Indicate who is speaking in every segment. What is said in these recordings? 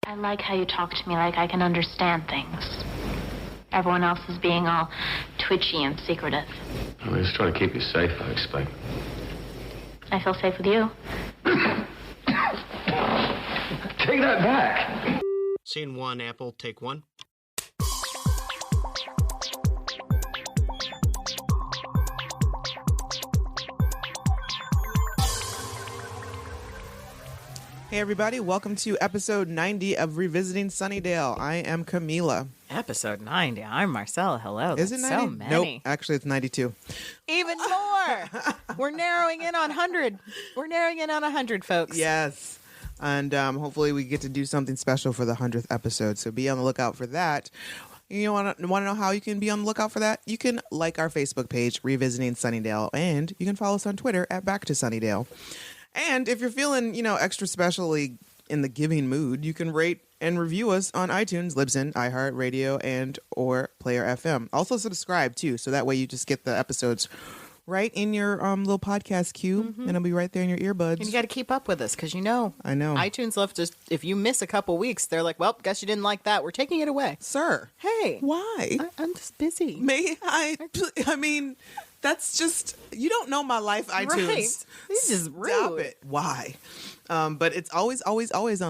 Speaker 1: I like how you talk to me like I can understand things. Everyone else is being all twitchy and secretive.
Speaker 2: I'm just trying to keep you safe, I expect.
Speaker 1: I feel safe with you.
Speaker 2: Take that back.
Speaker 3: Scene 1, Apple, take 1.
Speaker 4: Hey everybody, welcome to episode 90 of Revisiting Sunnydale. I am Camila.
Speaker 5: Episode 90. I'm Marcella. Hello.
Speaker 4: Is it 90?
Speaker 5: So many.
Speaker 4: Nope, actually it's 92.
Speaker 5: Even more. We're narrowing in on 100. We're narrowing in on 100, folks.
Speaker 4: Yes. And hopefully we get to do something special for the 100th episode, so be on the lookout for that. You want to know how you can be on the lookout for that? You can like our Facebook page, Revisiting Sunnydale, and you can follow us on Twitter at Back to Sunnydale. And if you're feeling, extra specially in the giving mood, you can rate and review us on iTunes, Libsyn, iHeartRadio, and or Player FM. Also subscribe, too, so that way you just get the episodes right in your little podcast queue, and it'll be right there in your earbuds.
Speaker 5: And you got to keep up with us because
Speaker 4: I know.
Speaker 5: iTunes left just, if you miss a couple weeks, they're like, well, guess you didn't like that. We're taking it away.
Speaker 4: Sir.
Speaker 5: Hey.
Speaker 4: Why?
Speaker 5: I'm just busy.
Speaker 4: May I mean... That's just, you don't know my life, iTunes.
Speaker 5: Right. This is rude.
Speaker 4: Stop it. Why? But it's always on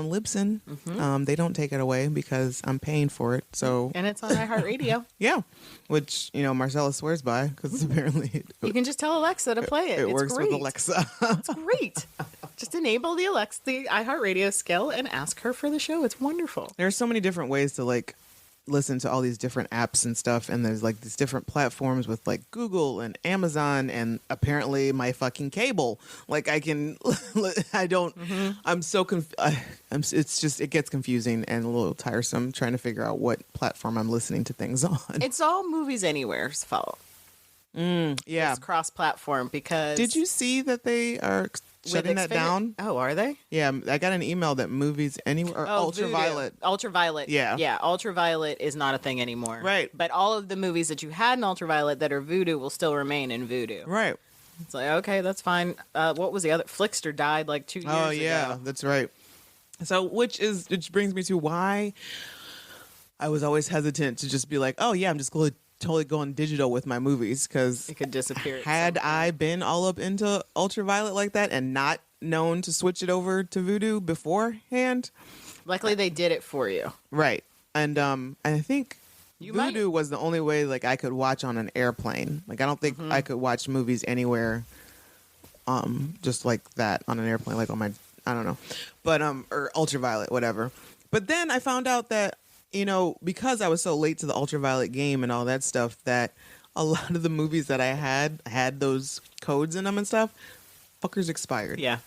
Speaker 4: Libsyn. They don't take it away because I'm paying for it. So
Speaker 5: And it's on iHeartRadio.
Speaker 4: Yeah. Which, Marcella swears by because apparently
Speaker 5: You can just tell Alexa to play it.
Speaker 4: It
Speaker 5: It's
Speaker 4: works
Speaker 5: great.
Speaker 4: with Alexa.
Speaker 5: It's great. Just enable the iHeartRadio skill and ask her for the show. It's wonderful.
Speaker 4: There's so many different ways to listen to all these different apps and stuff, and there's these different platforms with Google and Amazon and apparently my fucking cable. I'm so it gets confusing and a little tiresome trying to figure out what platform I'm listening to things on.
Speaker 5: It's all Movies Anywhere's fault.
Speaker 4: Yeah.
Speaker 5: It's cross-platform because...
Speaker 4: Did you see that they are shutting that down?
Speaker 5: Oh, are they?
Speaker 4: Yeah, I got an email that Movies Anywhere or Ultraviolet.
Speaker 5: Voodoo. Ultraviolet.
Speaker 4: Yeah.
Speaker 5: Yeah, Ultraviolet is not a thing anymore.
Speaker 4: Right.
Speaker 5: But all of the movies that you had in Ultraviolet that are Voodoo will still remain in Voodoo.
Speaker 4: Right.
Speaker 5: It's like, okay, that's fine. What was the other? Flixster died 2 years ago.
Speaker 4: Oh, yeah, that's right. So, which brings me to why I was always hesitant to just be like, oh, yeah, I'm just going to totally going digital with my movies, because
Speaker 5: it could disappear.
Speaker 4: Had I been all up into Ultraviolet like that and not known to switch it over to Voodoo beforehand,
Speaker 5: luckily they did it for you,
Speaker 4: right? And I think Voodoo was the only way I could watch on an airplane. I don't think I could watch Movies Anywhere, just like that on an airplane, on my, I don't know, but or Ultraviolet, whatever. But then I found out that, because I was so late to the Ultraviolet game and all that stuff, that a lot of the movies that I had those codes in them and stuff, fuckers expired.
Speaker 5: Yeah.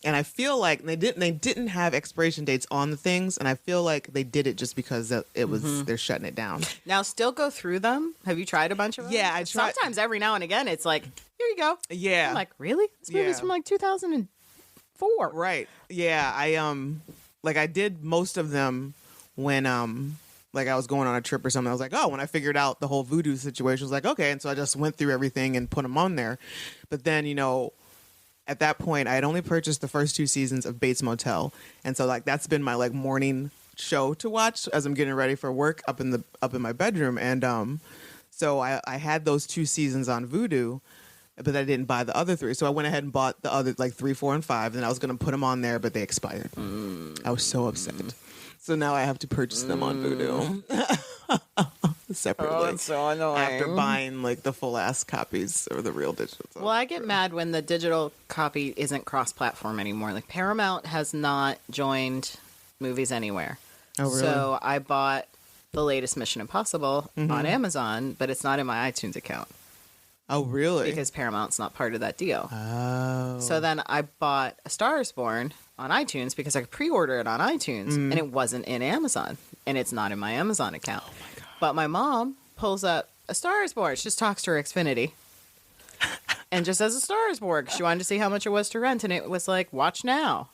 Speaker 4: And I feel like they didn't have expiration dates on the things, and I feel like they did it just because it was they're shutting it down.
Speaker 5: Now, still go through them? Have you tried a bunch of them?
Speaker 4: Yeah, I tried.
Speaker 5: Sometimes every now and again, it's like, here you go.
Speaker 4: Yeah.
Speaker 5: I'm like, really? This movie's from 2004.
Speaker 4: Right. Yeah. I did most of them when I was going on a trip or something. I was like, oh, when I figured out the whole Voodoo situation, I was like, okay. And so I just went through everything and put them on there. But then, at that point, I had only purchased the first 2 seasons of Bates Motel. And so that's been my morning show to watch as I'm getting ready for work up in my bedroom. And so I had those 2 seasons on Voodoo, but I didn't buy the other 3. So I went ahead and bought the other 3, 4, and 5. And I was going to put them on there, but they expired. I was so upset. So now I have to purchase them on Voodoo separately.
Speaker 5: Oh, it's so annoying.
Speaker 4: After buying the full ass copies or the real digital.
Speaker 5: Well, I get mad when the digital copy isn't cross-platform anymore. Paramount has not joined Movies Anywhere.
Speaker 4: Oh, really?
Speaker 5: So I bought the latest Mission Impossible on Amazon, but it's not in my iTunes account.
Speaker 4: Oh, really?
Speaker 5: Because Paramount's not part of that deal.
Speaker 4: Oh.
Speaker 5: So then I bought A Star is Born on iTunes because I could pre-order it on iTunes, and it wasn't in Amazon, and it's not in my Amazon account. Oh my God. But my mom pulls up A Star is Born. She just talks to her Xfinity and just says A Star is Born. She wanted to see how much it was to rent, and it was like, watch now.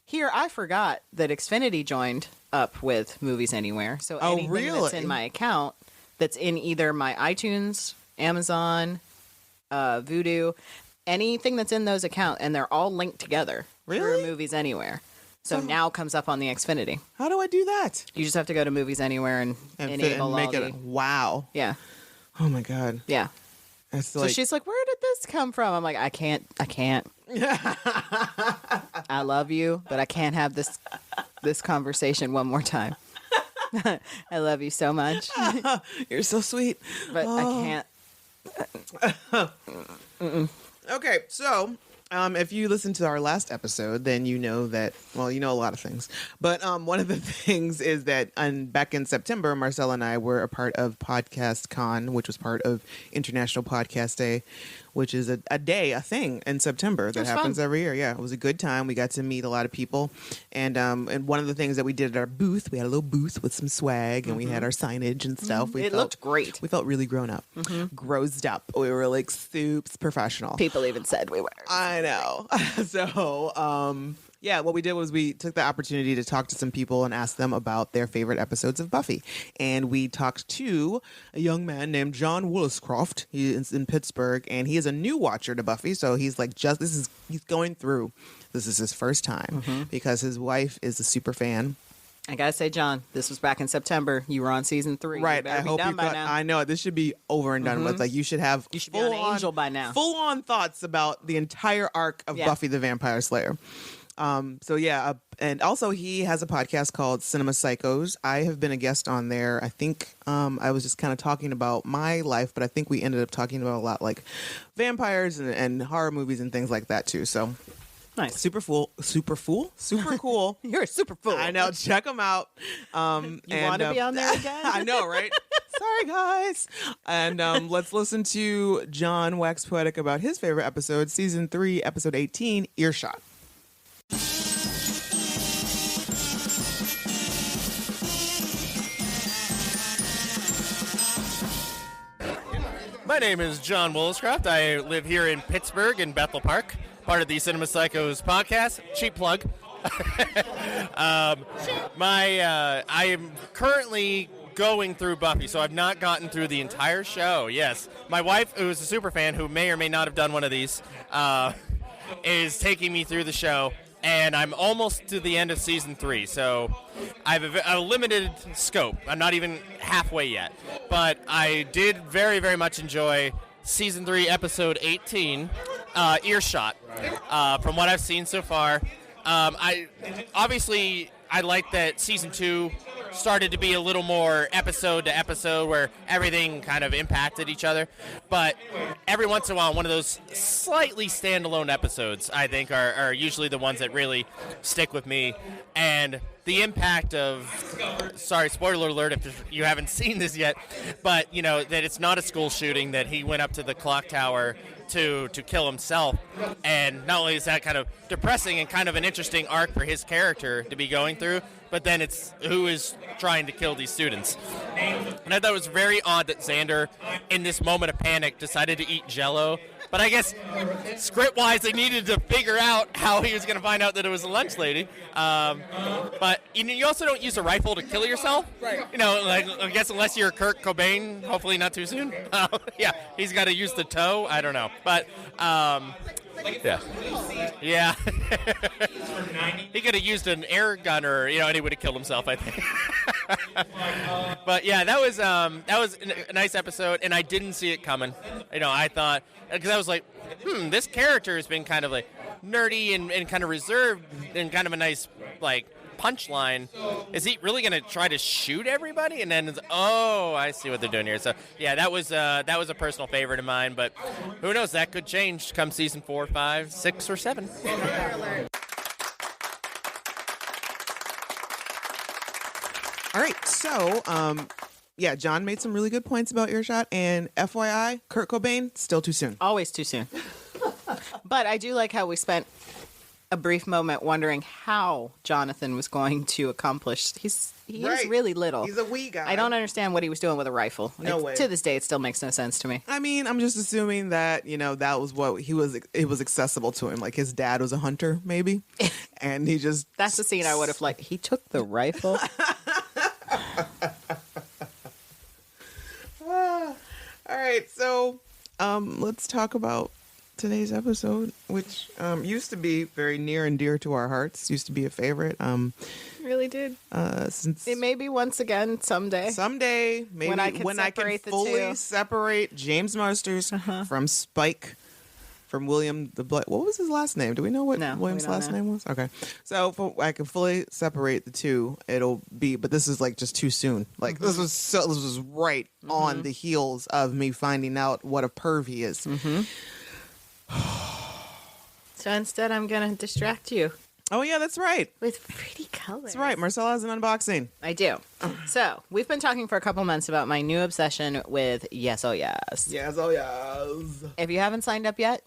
Speaker 5: Here, I forgot that Xfinity joined up with Movies Anywhere. So anything that's in my account that's in either my iTunes, Amazon, Vudu, anything that's in those accounts, and they're all linked together through Movies Anywhere. So now comes up on the Xfinity.
Speaker 4: How do I do that?
Speaker 5: You just have to go to Movies Anywhere and enable
Speaker 4: make
Speaker 5: all
Speaker 4: it. Wow.
Speaker 5: Yeah.
Speaker 4: Oh my god.
Speaker 5: Yeah.
Speaker 4: It's
Speaker 5: So
Speaker 4: like,
Speaker 5: she's like, where did this come from? I'm like, I can't. I love you, but I can't have this conversation one more time. I love you so much,
Speaker 4: you're so sweet.
Speaker 5: but I can't.
Speaker 4: Okay, so if you listened to our last episode, then you know that, well, you know a lot of things. But one of the things is that back in September, Marcella and I were a part of Podcast Con, which was part of International Podcast Day, which is a thing in September that happens every year. Yeah, it was a good time. We got to meet a lot of people. And one of the things that we did at our booth, we had a little booth with some swag, and we had our signage and stuff.
Speaker 5: It looked great.
Speaker 4: We felt really grown up, grossed up. We were like soups professional.
Speaker 5: People even said we were.
Speaker 4: I know. So, yeah, what we did was we took the opportunity to talk to some people and ask them about their favorite episodes of Buffy. And we talked to a young man named John Williscroft. He is in Pittsburgh, and he is a new watcher to Buffy. So he's like, he's going through. This is his first time because his wife is a super fan.
Speaker 5: I gotta say, John, this was back in September. You were on season 3.
Speaker 4: Right. I hope
Speaker 5: done by now.
Speaker 4: I know this should be over and done with. Like you should be
Speaker 5: on Angel by now.
Speaker 4: Full on thoughts about the entire arc of Buffy the Vampire Slayer. So yeah, and also he has a podcast called Cinema Psychos. I have been a guest on there. I think I was just kind of talking about my life, but I think we ended up talking about a lot like vampires and horror movies and things like that too. So
Speaker 5: Nice.
Speaker 4: super cool.
Speaker 5: You're a super fool.
Speaker 4: I know. Check them out.
Speaker 5: You want to be on there again?
Speaker 4: I know, right? Sorry, guys. And let's listen to John wax poetic about his favorite episode, season 3, episode 18, Earshot.
Speaker 6: My name is John Williscroft. I live here in Pittsburgh in Bethel Park, part of the Cinema Psychos podcast. Cheap plug. I am currently going through Buffy, so I've not gotten through the entire show. Yes, my wife, who is a super fan, who may or may not have done one of these, is taking me through the show, and I'm almost to the end of season 3, so I have a limited scope. I'm not even halfway yet, but I did very, very much enjoy season 3, episode 18, Earshot. From what I've seen so far, I like that season 2 started to be a little more episode to episode where everything kind of impacted each other. But every once in a while, one of those slightly standalone episodes, I think, are usually the ones that really stick with me. And the impact of, sorry, spoiler alert if you haven't seen this yet, but, you know, that it's not a school shooting, that he went up to the clock tower to kill himself. And not only is that kind of depressing and kind of an interesting arc for his character to be going through, but then it's who is trying to kill these students. And I thought it was very odd that Xander, in this moment of panic, decided to eat Jell-O. But I guess script-wise, they needed to figure out how he was going to find out that it was a lunch lady. But you also don't use a rifle to kill yourself. Right. You know, like, I guess unless you're Kurt Cobain, hopefully not too soon. Yeah, he's got to use the toe. I don't know. But, yeah. Yeah. He could have used an air gun or, and he would have killed himself, I think. But, yeah, that was a nice episode, and I didn't see it coming. I thought, because I was like, this character has been kind of like nerdy and kind of reserved and kind of a nice, like, punchline. Is he really going to try to shoot everybody? And then, I see what they're doing here. So, yeah, that was a personal favorite of mine, but who knows? That could change come season 4, 5, 6, or 7.
Speaker 4: All right, so yeah, John made some really good points about Earshot, and FYI, Kurt Cobain, still too soon.
Speaker 5: Always too soon. But I do like how we spent a brief moment wondering how Jonathan was going to accomplish. He
Speaker 4: Right.
Speaker 5: is really little.
Speaker 4: He's a wee guy.
Speaker 5: I don't understand what he was doing with a rifle.
Speaker 4: No way.
Speaker 5: To this day, it still makes no sense to me.
Speaker 4: I mean, I'm just assuming that, that was what it was accessible to him. Like his dad was a hunter, maybe. And he just...
Speaker 5: That's the scene I would have liked. He took the rifle.
Speaker 4: All right, so let's talk about today's episode, which used to be very near and dear to our hearts. Used to be a favorite.
Speaker 5: Really did.
Speaker 4: Since
Speaker 5: It may be once again someday.
Speaker 4: someday, maybe
Speaker 5: When I can
Speaker 4: can
Speaker 5: separate the
Speaker 4: fully
Speaker 5: two.
Speaker 4: separate James Marsters from Spike, from William the Blood. What was his last name? Do we know what
Speaker 5: No, we
Speaker 4: William's
Speaker 5: don't
Speaker 4: last
Speaker 5: know.
Speaker 4: name was? Okay, so if I can fully separate the two, it'll be. But this is like just too soon. Like
Speaker 5: Mm-hmm.
Speaker 4: this was right on the heels of me finding out what a perv he is.
Speaker 5: Mm-hmm. So instead, I'm going to distract you
Speaker 4: Oh yeah, that's right.
Speaker 5: with pretty colors.
Speaker 4: That's right. Marcella has an unboxing.
Speaker 5: I do. So we've been talking for a couple months about my new obsession with Yes Oh Yes.
Speaker 4: Yes, oh yes.
Speaker 5: If you haven't signed up yet,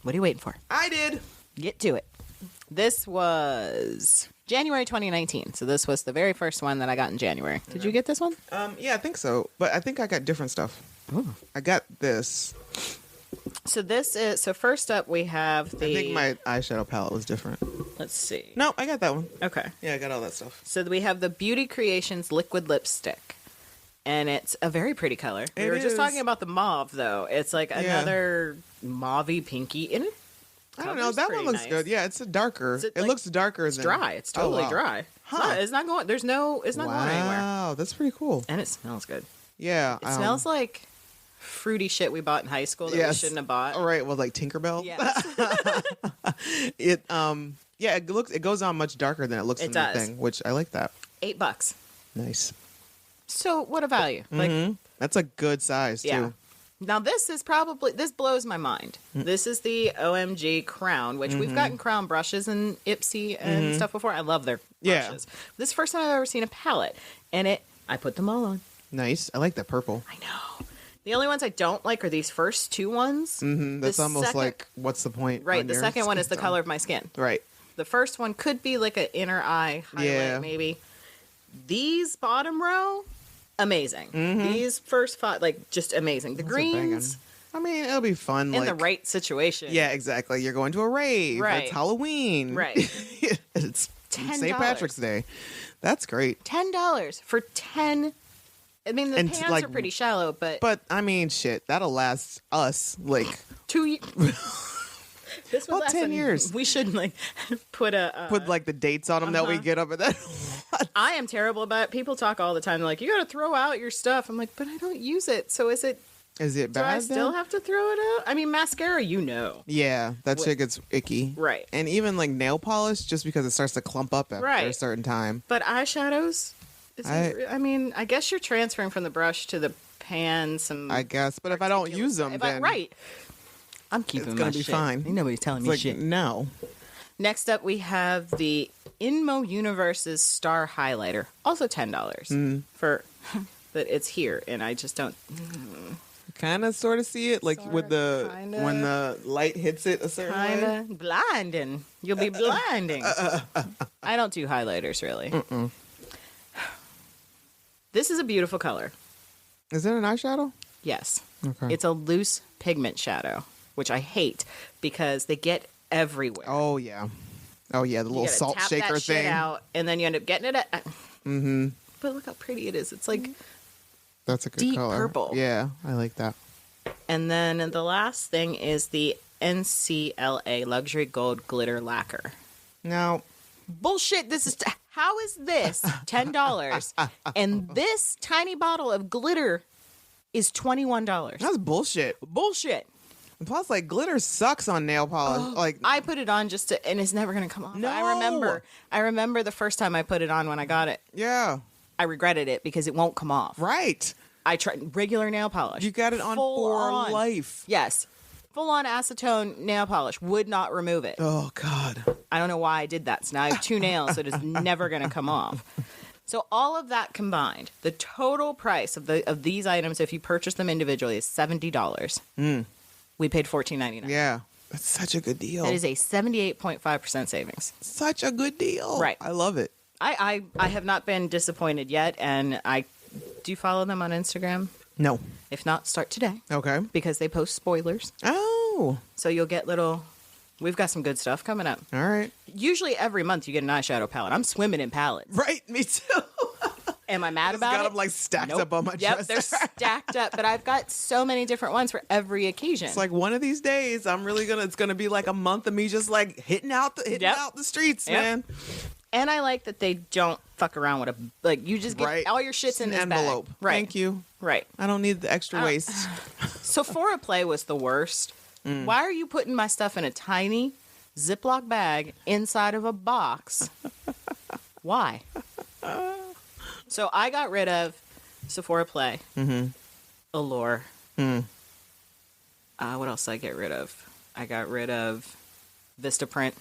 Speaker 5: what are you waiting for?
Speaker 4: I did.
Speaker 5: Get to it. This was January 2019. So this was the very first one that I got in January. Did you get this one?
Speaker 4: Yeah, I think so. But I think I got different stuff. I got this.
Speaker 5: So this is, so first up we have the,
Speaker 4: I think my eyeshadow palette was different.
Speaker 5: let's see.
Speaker 4: No, I got that one.
Speaker 5: Okay.
Speaker 4: Yeah, I got all that stuff.
Speaker 5: So we have the Beauty Creations liquid lipstick. And it's a very pretty color. We
Speaker 4: It
Speaker 5: were just
Speaker 4: is.
Speaker 5: talking about the mauve though. It's like another mauvey pinky and it
Speaker 4: I don't know.
Speaker 5: color's
Speaker 4: That
Speaker 5: pretty
Speaker 4: one looks
Speaker 5: nice.
Speaker 4: good. Yeah, it's a darker.
Speaker 5: Is it,
Speaker 4: It
Speaker 5: like,
Speaker 4: looks darker
Speaker 5: It's
Speaker 4: than
Speaker 5: dry. It's totally
Speaker 4: Oh, wow.
Speaker 5: dry.
Speaker 4: Huh.
Speaker 5: It's not going. It's not going anywhere.
Speaker 4: Wow, that's pretty cool.
Speaker 5: And it smells good.
Speaker 4: Yeah.
Speaker 5: It smells like fruity shit we bought in high school that we
Speaker 4: yes.
Speaker 5: shouldn't have bought.
Speaker 4: All right, well, like Tinkerbell.
Speaker 5: Yes.
Speaker 4: It yeah, it goes on much darker than it looks
Speaker 5: It
Speaker 4: in
Speaker 5: does.
Speaker 4: the thing, which I like that.
Speaker 5: $8.
Speaker 4: Nice.
Speaker 5: So what a value. Like
Speaker 4: That's a good size too.
Speaker 5: yeah. Now this blows my mind. This is the OMG Crown, which we've gotten Crown brushes and Ipsy and stuff before. I love their
Speaker 4: Yeah.
Speaker 5: brushes. This is the first time I've ever seen a palette, and I put them all on.
Speaker 4: Nice. I like that purple.
Speaker 5: I know. The only ones I don't like are these first two ones.
Speaker 4: That's
Speaker 5: The
Speaker 4: almost
Speaker 5: second-
Speaker 4: like what's the point?
Speaker 5: Right.
Speaker 4: on
Speaker 5: The
Speaker 4: your
Speaker 5: second one is the
Speaker 4: skin
Speaker 5: color
Speaker 4: tone?
Speaker 5: of my skin.
Speaker 4: Right.
Speaker 5: The first one could be like an inner eye highlight,
Speaker 4: Yeah.
Speaker 5: maybe. These bottom row, amazing. These first five, like, just amazing. The
Speaker 4: Those are banging.
Speaker 5: greens,
Speaker 4: I mean, it'll be fun.
Speaker 5: in
Speaker 4: like,
Speaker 5: the right situation.
Speaker 4: Yeah, exactly. You're going to a rave.
Speaker 5: Right.
Speaker 4: It's Halloween.
Speaker 5: Right.
Speaker 4: It's
Speaker 5: $10.
Speaker 4: St. Patrick's Day. That's great.
Speaker 5: $10 for 10. I mean, the
Speaker 4: And,
Speaker 5: pants
Speaker 4: like,
Speaker 5: are pretty shallow, but
Speaker 4: But I mean, shit, that'll last us like
Speaker 5: 2 years. This would
Speaker 4: About
Speaker 5: last
Speaker 4: 10
Speaker 5: them-
Speaker 4: years.
Speaker 5: We should like put a.
Speaker 4: put like the dates on them that we get up at that.
Speaker 5: I am terrible about it. People talk all the time. They're like, you got to throw out your stuff. I'm like, but I don't use it. So is it?
Speaker 4: Is it
Speaker 5: Do
Speaker 4: bad?
Speaker 5: I still
Speaker 4: then?
Speaker 5: have to throw it out? I mean, mascara, you know.
Speaker 4: Yeah, that
Speaker 5: What-
Speaker 4: shit gets icky.
Speaker 5: Right.
Speaker 4: And even like nail polish, just because it starts to clump up after a
Speaker 5: Right.
Speaker 4: certain time.
Speaker 5: But eyeshadows. I mean, I guess you're transferring from the brush to the pans and.
Speaker 4: I guess, but if I don't use them, then
Speaker 5: right. I'm keeping
Speaker 4: it's gonna
Speaker 5: my
Speaker 4: be
Speaker 5: shit.
Speaker 4: fine.
Speaker 5: Ain't nobody's telling
Speaker 4: It's
Speaker 5: me
Speaker 4: like
Speaker 5: shit.
Speaker 4: no.
Speaker 5: Next up, we have the Inmo Universe's Star Highlighter, also $10 for. But it's here, and I just don't.
Speaker 4: Kind of, sort of see it like with the
Speaker 5: Kinda.
Speaker 4: when the light hits it a certain way.
Speaker 5: Kind of blinding. You'll be blinding. I don't do highlighters really. This is a beautiful color.
Speaker 4: Is it an eyeshadow?
Speaker 5: Yes.
Speaker 4: Okay.
Speaker 5: It's a loose pigment shadow, which I hate because they get everywhere.
Speaker 4: Oh yeah. Oh yeah, the
Speaker 5: You
Speaker 4: little
Speaker 5: gotta
Speaker 4: salt
Speaker 5: tap
Speaker 4: shaker
Speaker 5: that shit
Speaker 4: thing.
Speaker 5: out, and then you end up getting it at. Mm-hmm. But look how pretty it is. It's like,
Speaker 4: That's a good
Speaker 5: deep
Speaker 4: color.
Speaker 5: purple.
Speaker 4: Yeah, I like that.
Speaker 5: and then the last thing is the NCLA Luxury Gold Glitter Lacquer.
Speaker 4: Now,
Speaker 5: Bullshit. This is how is this $10 and this tiny bottle of glitter is $21?
Speaker 4: that's bullshit.
Speaker 5: Bullshit.
Speaker 4: And plus, like glitter sucks on nail polish. Like
Speaker 5: I put it on just to, and it's never gonna come off.
Speaker 4: No.
Speaker 5: I remember the first time I put it on when I got it.
Speaker 4: yeah,
Speaker 5: I regretted it because it won't come off.
Speaker 4: right.
Speaker 5: I tried regular nail polish.
Speaker 4: You got it on
Speaker 5: Full
Speaker 4: for
Speaker 5: on.
Speaker 4: life.
Speaker 5: Yes. Full on acetone nail polish would not remove it.
Speaker 4: Oh God.
Speaker 5: I don't know why I did that. So now I have 2 nails, so it is never going to come off. So all of that combined, the total price of these items, if you purchase them individually, is $70. We paid $14.99.
Speaker 4: Yeah, that's such a good deal.
Speaker 5: That is a 78.5% savings.
Speaker 4: Such a good deal.
Speaker 5: Right.
Speaker 4: I love it.
Speaker 5: I have not been disappointed yet, and I do follow them on Instagram.
Speaker 4: No.
Speaker 5: If not, start today
Speaker 4: Okay.
Speaker 5: because they post spoilers.
Speaker 4: Oh.
Speaker 5: So you'll get little. We've got some good stuff coming up.
Speaker 4: All right.
Speaker 5: Usually every month you get an eyeshadow palette. I'm swimming in palettes.
Speaker 4: Right. Me too.
Speaker 5: Am I mad
Speaker 4: I
Speaker 5: about
Speaker 4: got
Speaker 5: it?
Speaker 4: them like stacked
Speaker 5: Nope.
Speaker 4: up on my
Speaker 5: Yep,
Speaker 4: dresser.
Speaker 5: they're stacked up. But I've got so many different ones for every occasion.
Speaker 4: It's like one of these days, it's gonna be like a month of me just like hitting out the streets,
Speaker 5: Yep.
Speaker 4: man.
Speaker 5: And I like that they don't fuck around with you just get
Speaker 4: Right.
Speaker 5: all your shit's in
Speaker 4: An
Speaker 5: this
Speaker 4: envelope.
Speaker 5: bag. Right.
Speaker 4: Thank you.
Speaker 5: Right.
Speaker 4: I don't need the extra waste.
Speaker 5: Sephora Play was the worst. Why are you putting my stuff in a tiny Ziploc bag inside of a box? Why? So I got rid of Sephora Play. Allure. What else did I get rid of? I got rid of Vistaprint.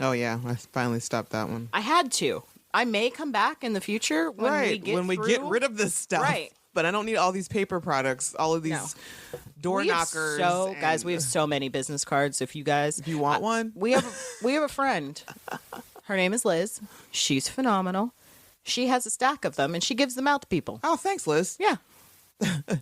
Speaker 4: Oh yeah, I finally stopped that one.
Speaker 5: I had to. I may come back in the future when we get
Speaker 4: rid of this stuff.
Speaker 5: Right.
Speaker 4: But I don't need all these paper products, all of these door knockers.
Speaker 5: Guys, we have so many business cards. If you
Speaker 4: want one,
Speaker 5: we have a friend. Her name is Liz. She's phenomenal. She has a stack of them and she gives them out to people.
Speaker 4: Oh, thanks, Liz.
Speaker 5: Yeah.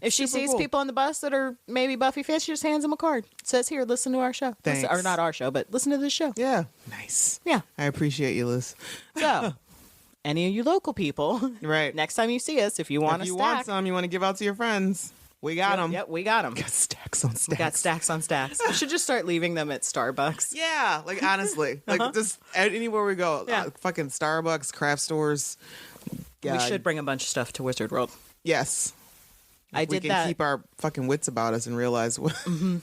Speaker 5: If she
Speaker 4: Super
Speaker 5: sees
Speaker 4: cool.
Speaker 5: people on the bus that are maybe Buffy fans, she just hands them a card. It says, "Here, listen to our show."
Speaker 4: Thanks.
Speaker 5: Or not our show, but listen to this show.
Speaker 4: Yeah, nice.
Speaker 5: Yeah.
Speaker 4: I appreciate you, Liz.
Speaker 5: So, any of you local people,
Speaker 4: Right.
Speaker 5: next time you see us, if you want
Speaker 4: If
Speaker 5: a
Speaker 4: you
Speaker 5: stack,
Speaker 4: want some, you want to give out to your friends, we got them.
Speaker 5: Yep, we got them.
Speaker 4: Got stacks on stacks.
Speaker 5: We got stacks on stacks. We should just start leaving them at Starbucks.
Speaker 4: Yeah, like honestly, like just anywhere we go,
Speaker 5: Yeah.
Speaker 4: fucking Starbucks, craft stores.
Speaker 5: We should bring a bunch of stuff to Wizard World.
Speaker 4: Yes.
Speaker 5: I
Speaker 4: We
Speaker 5: did
Speaker 4: can
Speaker 5: that.
Speaker 4: keep our fucking wits about us and realize what.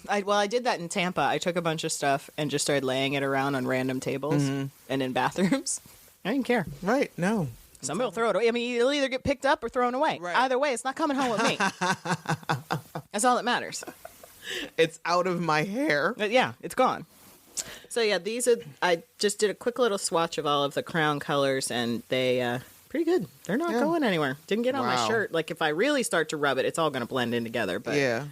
Speaker 5: I did that in Tampa. I took a bunch of stuff and just started laying it around on random tables and in bathrooms. I didn't care.
Speaker 4: Right? No.
Speaker 5: Somebody will throw it away. I mean, it'll either get picked up or thrown away.
Speaker 4: Right.
Speaker 5: Either way, it's not coming home with me. That's all that matters.
Speaker 4: It's out of my hair.
Speaker 5: But yeah, it's gone. So yeah, I just did a quick little swatch of all of the crown colors, and they pretty good. They're not going anywhere. Didn't get on my
Speaker 4: Wow.
Speaker 5: shirt. Like if I really start to rub it, it's all going to blend in together. But
Speaker 4: Yeah.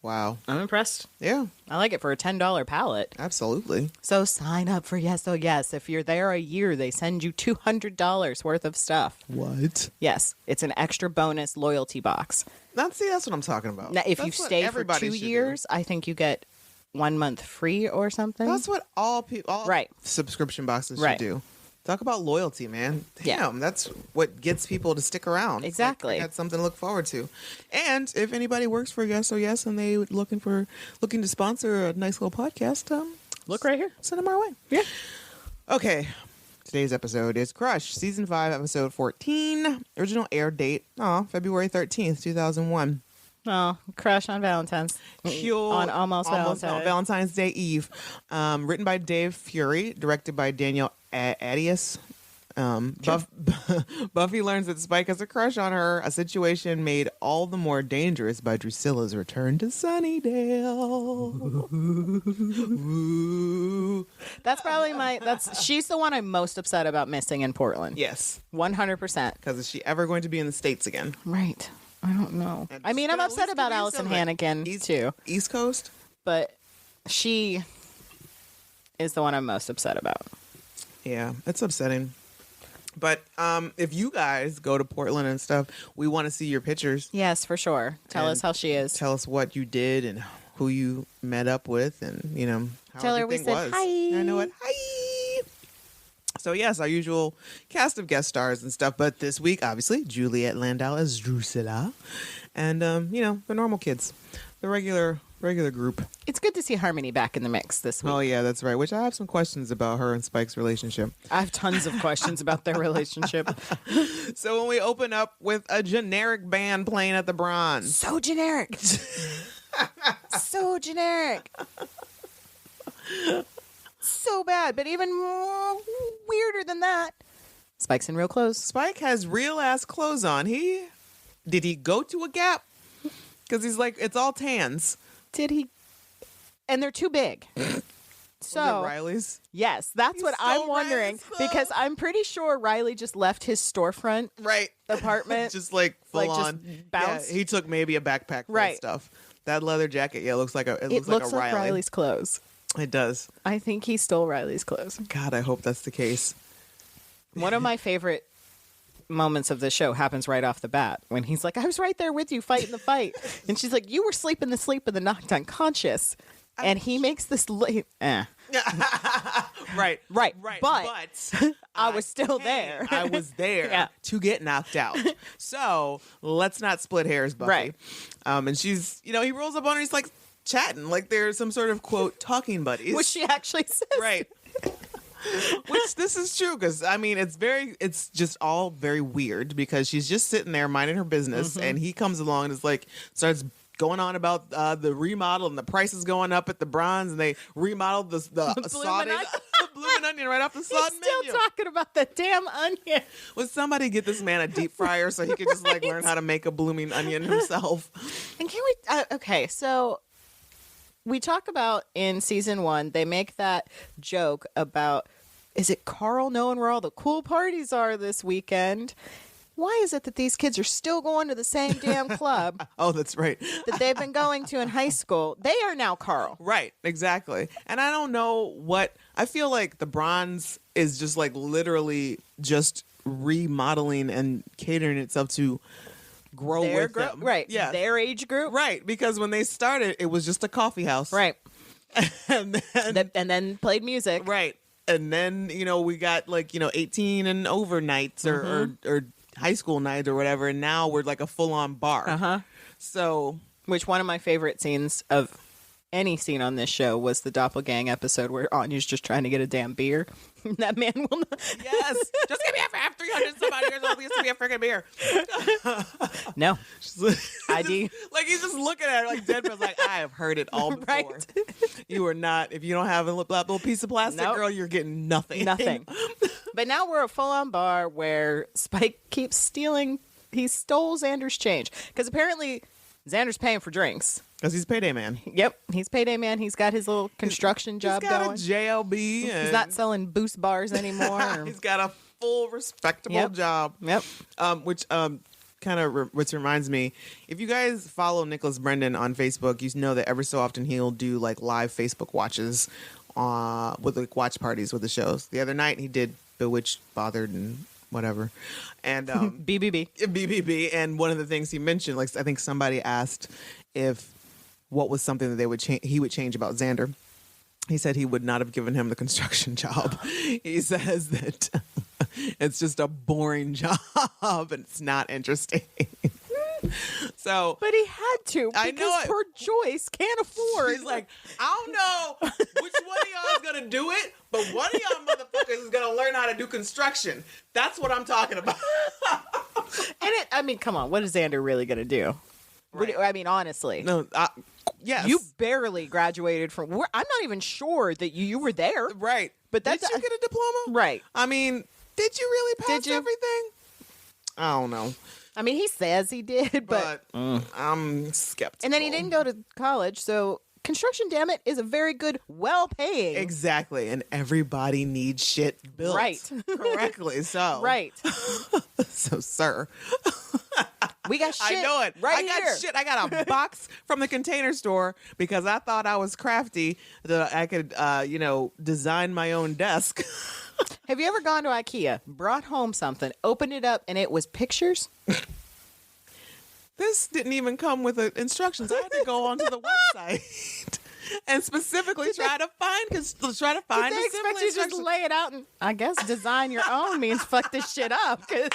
Speaker 4: Wow.
Speaker 5: I'm impressed.
Speaker 4: Yeah.
Speaker 5: I like it for a $10 palette.
Speaker 4: Absolutely.
Speaker 5: So sign up for Yes Oh Yes. If you're there a year, they send you $200 worth of stuff.
Speaker 4: What?
Speaker 5: Yes, it's an extra bonus loyalty box.
Speaker 4: That's what I'm talking about.
Speaker 5: Now, if you
Speaker 4: That's what
Speaker 5: stay for
Speaker 4: everybody
Speaker 5: 2
Speaker 4: should do.
Speaker 5: years, I think you get 1 month free or something.
Speaker 4: That's what all
Speaker 5: Right.
Speaker 4: subscription boxes
Speaker 5: Right.
Speaker 4: should do. Talk about loyalty, man.
Speaker 5: Yeah.
Speaker 4: Damn, that's what gets people to stick around. It's like,
Speaker 5: Exactly.
Speaker 4: I got something to look forward to. And if anybody works for Yes or Yes and they looking to sponsor a nice little podcast,
Speaker 5: Look right here.
Speaker 4: send them our way.
Speaker 5: Yeah.
Speaker 4: Okay. Today's episode is Crush, Season 5, Episode 14. Original air date, February 13th, 2001.
Speaker 5: Oh, Crush on Valentine's. On almost
Speaker 4: Valentine's Day Eve. Written by Dave Fury, directed by Daniel Adius. Buffy learns that Spike has a crush on her, a situation made all the more dangerous by Drusilla's return to Sunnydale. Ooh.
Speaker 5: That's probably she's the one I'm most upset about missing in Portland.
Speaker 4: Yes,
Speaker 5: 100%.
Speaker 4: because is she ever going to be in the States again?
Speaker 5: Right. I don't know.
Speaker 4: And
Speaker 5: I mean, I'm
Speaker 4: at
Speaker 5: upset
Speaker 4: least
Speaker 5: about
Speaker 4: give me
Speaker 5: Allison
Speaker 4: some, like,
Speaker 5: Hannigan too,
Speaker 4: East Coast?
Speaker 5: but she is the one I'm most upset about.
Speaker 4: Yeah, it's upsetting. But if you guys go to Portland and stuff, we want to see your pictures.
Speaker 5: Yes, for sure. Tell us
Speaker 4: And
Speaker 5: how she is.
Speaker 4: Tell us what you did and who you met up with, and how
Speaker 5: Tell her we
Speaker 4: everything
Speaker 5: said
Speaker 4: was.
Speaker 5: hi.
Speaker 4: I know it. Hi. So yes, our usual cast of guest stars and stuff, but this week, obviously, Juliet Landau as Drusilla, and the normal kids, the regular group.
Speaker 5: It's good to see Harmony back in the mix this week.
Speaker 4: Oh yeah, that's right. Which I have some questions about her and Spike's relationship.
Speaker 5: I have tons of questions about their relationship.
Speaker 4: So when we open up with a generic band playing at the Bronze,
Speaker 5: So generic. So generic. So bad, but even more weirder than that. Spike's in real clothes.
Speaker 4: Spike has real ass clothes on. Did he go to a Gap? Because he's like, it's all tans.
Speaker 5: Did he? And they're too big.
Speaker 4: Was
Speaker 5: So
Speaker 4: it Riley's?
Speaker 5: yes, that's
Speaker 4: He's
Speaker 5: what
Speaker 4: so
Speaker 5: I'm wondering
Speaker 4: Riley's
Speaker 5: because
Speaker 4: clothes.
Speaker 5: I'm pretty sure Riley just left his storefront
Speaker 4: Right.
Speaker 5: apartment.
Speaker 4: Just like full
Speaker 5: Like, just
Speaker 4: on.
Speaker 5: bounce?
Speaker 4: Yeah, he took maybe a backpack full
Speaker 5: Right.
Speaker 4: of stuff. That leather jacket, looks like
Speaker 5: it
Speaker 4: looks
Speaker 5: looks
Speaker 4: like a
Speaker 5: like
Speaker 4: Riley.
Speaker 5: Riley's clothes.
Speaker 4: It does.
Speaker 5: I think he stole Riley's clothes.
Speaker 4: God, I hope that's the case.
Speaker 5: One of my favorite moments of the show happens right off the bat when he's like, I was right there with you fighting the fight. And she's like, you were sleeping the sleep of the knocked unconscious. And he makes this
Speaker 4: Right.
Speaker 5: Right.
Speaker 4: But
Speaker 5: I was still there.
Speaker 4: I was there
Speaker 5: Yeah.
Speaker 4: to get knocked out. So let's not split hairs, Buffy.
Speaker 5: Right.
Speaker 4: And she's, he rolls up on her. He's like chatting, like they're some sort of quote talking buddies.
Speaker 5: Which she actually says.
Speaker 4: Right. Which this is true because it's just all very weird because she's just sitting there minding her business and he comes along and is like starts going on about the remodel and the prices going up at the Bronze and they remodeled the sauteed the blooming onion right off the sod
Speaker 5: He's
Speaker 4: menu.
Speaker 5: still talking about the damn onion.
Speaker 4: Would somebody get this man a deep fryer so he could just like learn how to make a blooming onion himself?
Speaker 5: And can we? Okay, so we talk about in season 1, they make that joke about, is it Carl knowing where all the cool parties are this weekend? Why is it that these kids are still going to the same damn club
Speaker 4: Oh, that's right.
Speaker 5: that they've been going to in high school? They are now Carl.
Speaker 4: Right, exactly. And I don't know I feel like the Bronze is just like literally just remodeling and catering itself to grow with them.
Speaker 5: Right.
Speaker 4: Yeah.
Speaker 5: Their age group.
Speaker 4: Right, because when they started, it was just a coffee house.
Speaker 5: Right.
Speaker 4: and then,
Speaker 5: And then played music.
Speaker 4: right. And then, we got like, 18 and over nights or high school nights or whatever. And now we're like a full on bar.
Speaker 5: Uh-huh.
Speaker 4: So,
Speaker 5: Which one of my favorite scenes of any scene on this show was the Doppelgang episode where Anya's just trying to get a damn beer. That man will not.
Speaker 4: yes, just give me a 300 somebody years old. Just give me a freaking beer.
Speaker 5: No. ID.
Speaker 4: Like he's just looking at her like Deadpool's like, I have heard it all before.
Speaker 5: Right.
Speaker 4: You are not, if you don't have a little piece of plastic,
Speaker 5: Nope.
Speaker 4: girl, you're getting nothing.
Speaker 5: Nothing. But now we're a full-on bar where Spike keeps stealing. He stole Xander's change. Because apparently Xander's paying for drinks.
Speaker 4: Because he's payday man.
Speaker 5: Yep. He's payday man. He's got his little construction job
Speaker 4: He's got
Speaker 5: going.
Speaker 4: a JLB. And
Speaker 5: He's not selling boost bars anymore. or-
Speaker 4: he's got a full respectable
Speaker 5: Yep.
Speaker 4: job.
Speaker 5: Yep.
Speaker 4: Which kind of which reminds me, if you guys follow Nicholas Brendan on Facebook, you know that every so often he'll do like live Facebook watches with like watch parties with the shows. The other night he did Bewitched, Bothered, and whatever. And
Speaker 5: BBB.
Speaker 4: BBB. And one of the things he mentioned, like I think somebody asked if what was something that he would change about Xander. He said he would not have given him the construction job. He says that it's just a boring job and it's not interesting. So,
Speaker 5: But he had to
Speaker 4: I
Speaker 5: because
Speaker 4: know it.
Speaker 5: poor Joyce can't afford.
Speaker 4: he's like, I don't know which one of y'all is going to do it, but one of y'all motherfuckers is going to learn how to do construction. That's what I'm talking about.
Speaker 5: Come on, what is Xander really going to do?
Speaker 4: Right.
Speaker 5: I mean, honestly.
Speaker 4: No, yes.
Speaker 5: You barely graduated from. I'm not even sure that you were there.
Speaker 4: Right.
Speaker 5: But
Speaker 4: did
Speaker 5: that's
Speaker 4: you get a diploma?
Speaker 5: Right.
Speaker 4: I mean, did you really pass
Speaker 5: Did you?
Speaker 4: everything? I don't know.
Speaker 5: I mean, he says he did, but
Speaker 4: I'm skeptical.
Speaker 5: and then he didn't go to college, so construction, damn it, is a very good, well-paying.
Speaker 4: Exactly, and everybody needs shit built
Speaker 5: Right.
Speaker 4: correctly. So
Speaker 5: Right.
Speaker 4: so sir,
Speaker 5: We got shit.
Speaker 4: I know it.
Speaker 5: Right
Speaker 4: I got
Speaker 5: here.
Speaker 4: shit. I got a box from the Container Store because I thought I was crafty that I could, design my own desk.
Speaker 5: Have you ever gone to IKEA, brought home something, opened it up, and it was pictures?
Speaker 4: This didn't even come with instructions. I had to go onto the website and specifically try to find
Speaker 5: Did
Speaker 4: the
Speaker 5: they
Speaker 4: simple
Speaker 5: expect you to just
Speaker 4: instructions.
Speaker 5: lay it out and, I guess, design your own means fuck this shit up? Because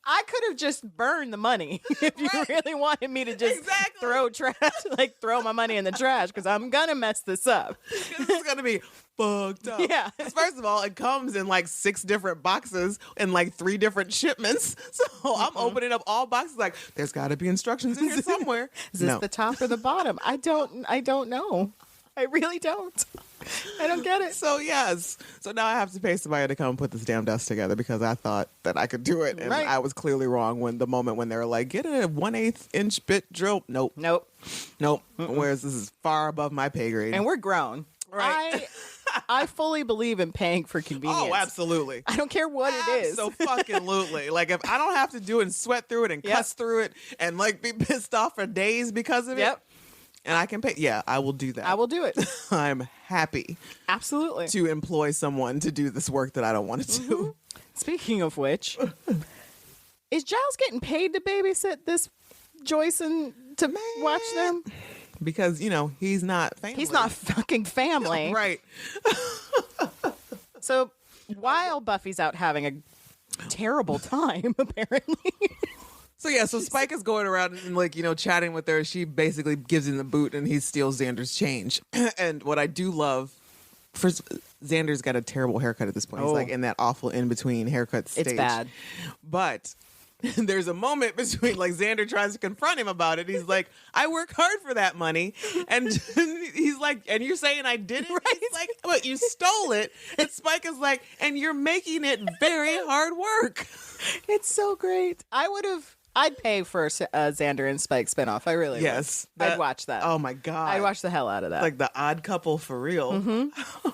Speaker 5: I could have just burned the money if you really wanted me to just
Speaker 4: Exactly.
Speaker 5: throw trash, like throw my money in the trash, because I'm going to mess this up.
Speaker 4: This is gonna be fucked up.
Speaker 5: Yeah.
Speaker 4: 'Cause first of all, it comes in like 6 different boxes in like 3 different shipments. So I'm opening up all boxes like there's got to be instructions in here somewhere.
Speaker 5: Is this the top or the bottom? I don't know. I really don't. I don't get it.
Speaker 4: So yes. So now I have to pay somebody to come put this damn desk together because I thought that I could do it, and
Speaker 5: Right.
Speaker 4: I was clearly wrong when they were like, get a 1/8 inch bit drill. Nope.
Speaker 5: Nope.
Speaker 4: Whereas this is far above my pay grade.
Speaker 5: And we're grown.
Speaker 4: Right.
Speaker 5: I fully believe in paying for convenience.
Speaker 4: Oh, absolutely.
Speaker 5: I don't care what it is.
Speaker 4: So fucking absolutely. Like if I don't have to do it and sweat through it and
Speaker 5: Yep.
Speaker 4: cuss through it and like be pissed off for days because of
Speaker 5: Yep.
Speaker 4: it, and I can pay. Yeah, I will do that.
Speaker 5: I will do it.
Speaker 4: I'm happy
Speaker 5: Absolutely.
Speaker 4: to employ someone to do this work that I don't want to do.
Speaker 5: Speaking of which, is Giles getting paid to babysit this Joyce and to watch them?
Speaker 4: because he's not family.
Speaker 5: He's not fucking family.
Speaker 4: Right.
Speaker 5: So while Buffy's out having a terrible time, apparently.
Speaker 4: So Spike is going around and chatting with her. She basically gives him the boot and he steals Xander's change. And what I do love, first, Xander's got a terrible haircut at this point. He's in that awful in-between haircut stage.
Speaker 5: It's bad.
Speaker 4: But there's a moment between Xander tries to confront him about it. He's like, I work hard for that money. And he's like, and you're saying I didn't? Right. He's like, what, you stole it? And Spike is like, and you're making it very hard work.
Speaker 5: It's so great. I'd pay for a Xander and Spike spinoff. I really would.
Speaker 4: Yes.
Speaker 5: I'd watch that.
Speaker 4: Oh my God.
Speaker 5: I'd watch the hell out of that.
Speaker 4: Like the odd couple for real. Mm-hmm.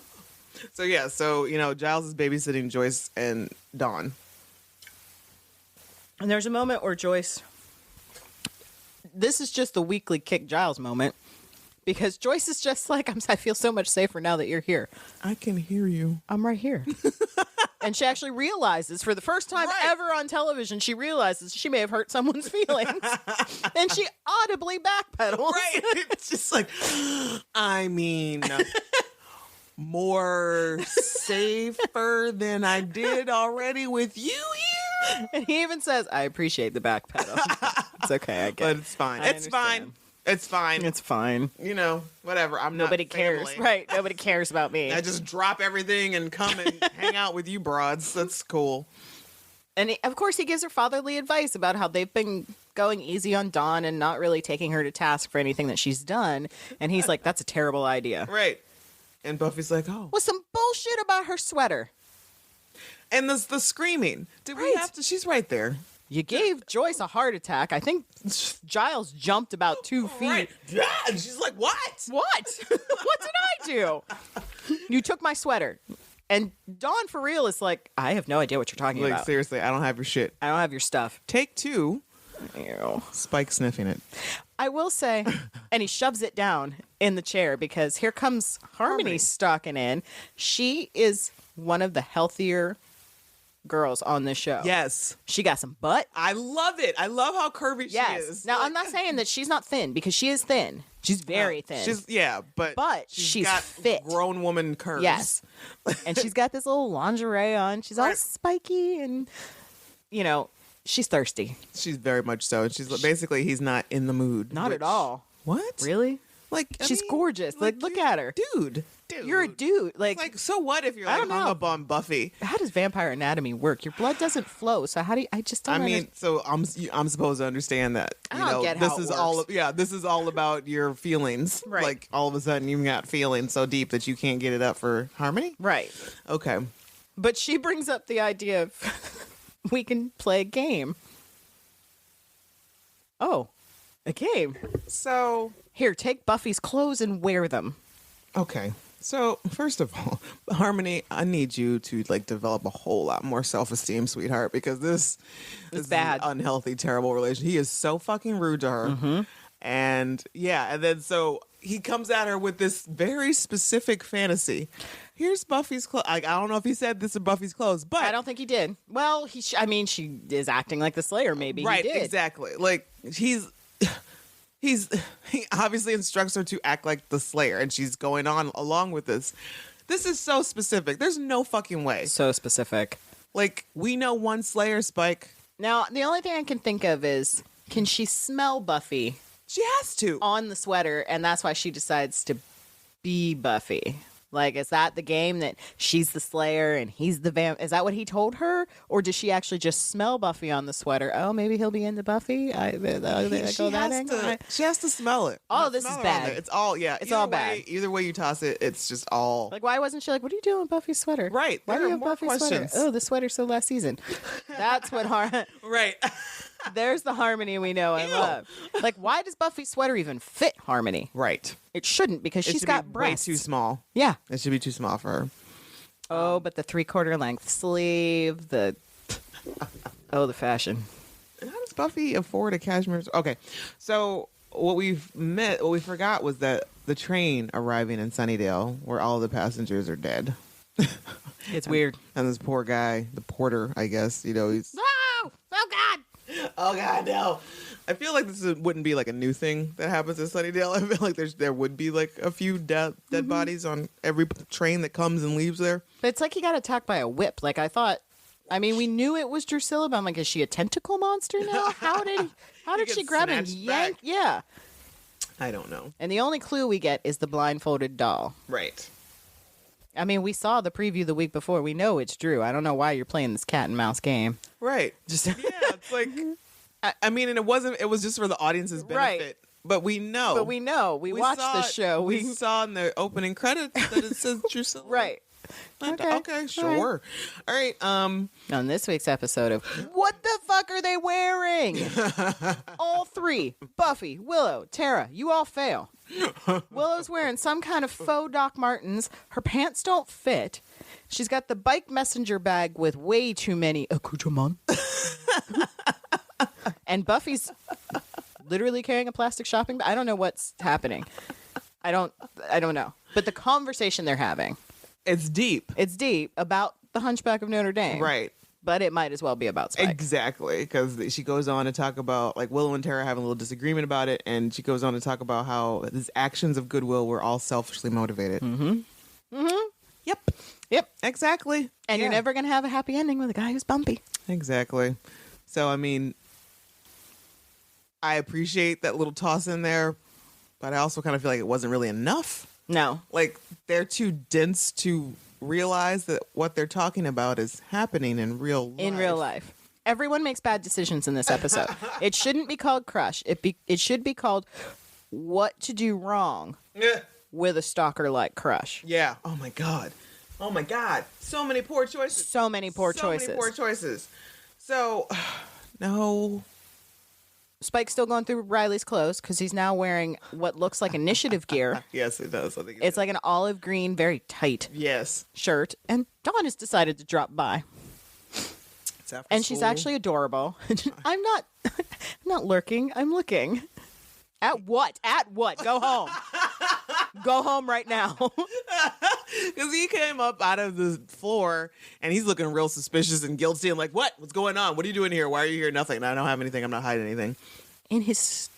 Speaker 4: So Giles is babysitting Joyce and Dawn.
Speaker 5: And there's a moment where Joyce, this is just the weekly kick Giles moment, because Joyce is just like, I feel so much safer now that you're here.
Speaker 4: I can hear you.
Speaker 5: I'm right here. And she actually realizes, for the first time ever on television, she realizes she may have hurt someone's feelings. And she audibly backpedals.
Speaker 4: Right. It's just like, more safer than I did already with you here.
Speaker 5: And he even says, I appreciate the backpedal. It's okay, I get it.
Speaker 4: But it's fine.
Speaker 5: I
Speaker 4: It's fine.
Speaker 5: understand.
Speaker 4: It's fine.
Speaker 5: It's fine.
Speaker 4: Whatever.
Speaker 5: Nobody
Speaker 4: not
Speaker 5: cares.
Speaker 4: family.
Speaker 5: Right. Nobody cares about me.
Speaker 4: I just drop everything and come and hang out with you broads. That's cool.
Speaker 5: And of course, he gives her fatherly advice about how they've been going easy on Dawn and not really taking her to task for anything that she's done. And he's like, that's a terrible idea.
Speaker 4: Right. And Buffy's like, oh.
Speaker 5: With some bullshit about her sweater.
Speaker 4: And the screaming. Did we have to? She's right there.
Speaker 5: You gave Joyce a heart attack. I think Giles jumped about 2 feet.
Speaker 4: Right. Yeah. And she's like, what?
Speaker 5: What? What did I do? You took my sweater. And Dawn, for real, is like, I have no idea what you're talking about.
Speaker 4: Seriously, I don't have your shit.
Speaker 5: I don't have your stuff.
Speaker 4: Take 2.
Speaker 5: Ew.
Speaker 4: Spike sniffing it.
Speaker 5: I will say, and he shoves it down in the chair because here comes Harmony stalking in. She is one of the healthier girls on this show.
Speaker 4: Yes.
Speaker 5: She got some butt.
Speaker 4: I love it. I love how curvy she is.
Speaker 5: Now, I'm not saying that she's not thin, because she is thin. She's very thin.
Speaker 4: But
Speaker 5: she's
Speaker 4: got
Speaker 5: fit.
Speaker 4: Grown woman curves.
Speaker 5: Yes. And she's got this little lingerie on. She's all spiky and, she's thirsty.
Speaker 4: She's very much so. She's basically, he's not in the mood.
Speaker 5: Not at all.
Speaker 4: What?
Speaker 5: Really?
Speaker 4: She's
Speaker 5: gorgeous. Look at her.
Speaker 4: Dude.
Speaker 5: You're a dude. Like,
Speaker 4: so what if you're hung up on Buffy?
Speaker 5: How does vampire anatomy work? Your blood doesn't flow. So how do you, I just don't understand.
Speaker 4: So I'm supposed to understand that.
Speaker 5: I don't get how
Speaker 4: this
Speaker 5: it
Speaker 4: is
Speaker 5: works.
Speaker 4: this is all about your feelings.
Speaker 5: Right.
Speaker 4: Like all of a sudden you've got feelings so deep that you can't get it up for Harmony?
Speaker 5: Right.
Speaker 4: Okay.
Speaker 5: But she brings up the idea of we can play a game. Oh, a game.
Speaker 4: So
Speaker 5: here, take Buffy's clothes and wear them.
Speaker 4: Okay. So, first of all, Harmony, I need you to develop a whole lot more self-esteem, sweetheart, because this is
Speaker 5: bad.
Speaker 4: An unhealthy, terrible relation. He is so fucking rude to her. Mm-hmm. And then so he comes at her with this very specific fantasy. Here's Buffy's clothes. I don't know if he said this is Buffy's clothes, but
Speaker 5: I don't think he did. Well, she is acting like the Slayer. Maybe
Speaker 4: right,
Speaker 5: he did.
Speaker 4: Exactly. He obviously instructs her to act like the Slayer, and she's going on along with this. This is so specific. There's no fucking way.
Speaker 5: So specific.
Speaker 4: We know one Slayer, Spike.
Speaker 5: Now, the only thing I can think of is, can she smell Buffy?
Speaker 4: She has to.
Speaker 5: On the sweater, and that's why she decides to be Buffy. Is that the game that she's the Slayer and he's the vamp? Is that what he told her? Or does she actually just smell Buffy on the sweater? Oh, maybe he'll be into Buffy?
Speaker 4: She has to smell it.
Speaker 5: Oh, this is bad.
Speaker 4: It's all,
Speaker 5: It's all bad.
Speaker 4: Either way you toss it, it's just all.
Speaker 5: Why wasn't she what are you doing with Buffy's sweater?
Speaker 4: Right.
Speaker 5: Why do you have
Speaker 4: more
Speaker 5: Buffy's
Speaker 4: questions.
Speaker 5: sweater? Oh, the sweater's so last season. That's what
Speaker 4: Right.
Speaker 5: There's the Harmony we know and love. Why does Buffy's sweater even fit Harmony?
Speaker 4: Right.
Speaker 5: It shouldn't, because she's got breasts.
Speaker 4: Way too small.
Speaker 5: Yeah.
Speaker 4: It should be too small for her.
Speaker 5: Oh, but the 3/4 length sleeve, the fashion.
Speaker 4: How does Buffy afford a cashmere? Okay. So what we forgot was that the train arriving in Sunnydale, where all the passengers are dead.
Speaker 5: It's weird.
Speaker 4: And this poor guy, the porter, I guess, he's
Speaker 5: Oh God!
Speaker 4: oh God, no. I feel like wouldn't be like a new thing that happens in Sunnydale. I feel like there would be like a few dead bodies on every train that comes and leaves there.
Speaker 5: But it's like he got attacked by a whip. Like I thought. I mean, we knew it was Drusilla, but I'm like, is she a tentacle monster now? How did she grab and yank?
Speaker 4: Back.
Speaker 5: Yeah.
Speaker 4: I don't know.
Speaker 5: And the only clue we get is the blindfolded doll.
Speaker 4: Right.
Speaker 5: I mean, we saw the preview the week before. We know it's Drew. I don't know why you're playing this cat and mouse game.
Speaker 4: Right.
Speaker 5: Just
Speaker 4: Yeah, it's like, I mean, and it was just for the audience's benefit.
Speaker 5: Right.
Speaker 4: But we know.
Speaker 5: But we know. We watched the show.
Speaker 4: We saw in the opening credits that it says Drusilla.
Speaker 5: Right.
Speaker 4: Okay, sure. All right.
Speaker 5: On this week's episode of What the Fuck Are They Wearing? All three, Buffy, Willow, Tara, you all fail. Willow's wearing some kind of faux Doc Martens. Her pants don't fit. She's got the bike messenger bag with way too many accoutrements. And Buffy's literally carrying a plastic shopping bag. I don't know what's happening. I don't know. But the conversation they're having.
Speaker 4: It's deep.
Speaker 5: It's deep about the Hunchback of Notre Dame.
Speaker 4: Right.
Speaker 5: But it might as well be about Spike.
Speaker 4: Exactly. Because she goes on to talk about, like, Willow and Tara having a little disagreement about it. And she goes on to talk about how his actions of goodwill were all selfishly motivated. Yep. Exactly.
Speaker 5: And you're never going to have a happy ending with a guy who's bumpy.
Speaker 4: Exactly. So, I mean, I appreciate that little toss in there. But I also kind of feel like it wasn't really enough.
Speaker 5: No.
Speaker 4: Like, they're too dense to realize that what they're talking about is happening in real life.
Speaker 5: In real life. Everyone makes bad decisions in this episode. It shouldn't be called Crush. It should be called What to Do Wrong with a Stalker like Crush.
Speaker 4: Yeah. Oh, my God. So many poor choices.
Speaker 5: So many poor choices.
Speaker 4: So, no.
Speaker 5: Spike's still going through Riley's clothes because he's now wearing what looks like initiative gear.
Speaker 4: Yes, it does. I think
Speaker 5: It's like an olive green, very tight
Speaker 4: yes.
Speaker 5: shirt. And Dawn has decided to drop by.
Speaker 4: It's after
Speaker 5: And she's
Speaker 4: school.
Speaker 5: actually adorable. I'm not lurking. I'm looking. At what? Go home. Go home right now.
Speaker 4: Because he came up out of the floor and he's looking real suspicious and guilty. I'm like, what? What's going on? What are you doing here? Why are you here? Nothing. I don't have anything. I'm not hiding anything.
Speaker 5: In his...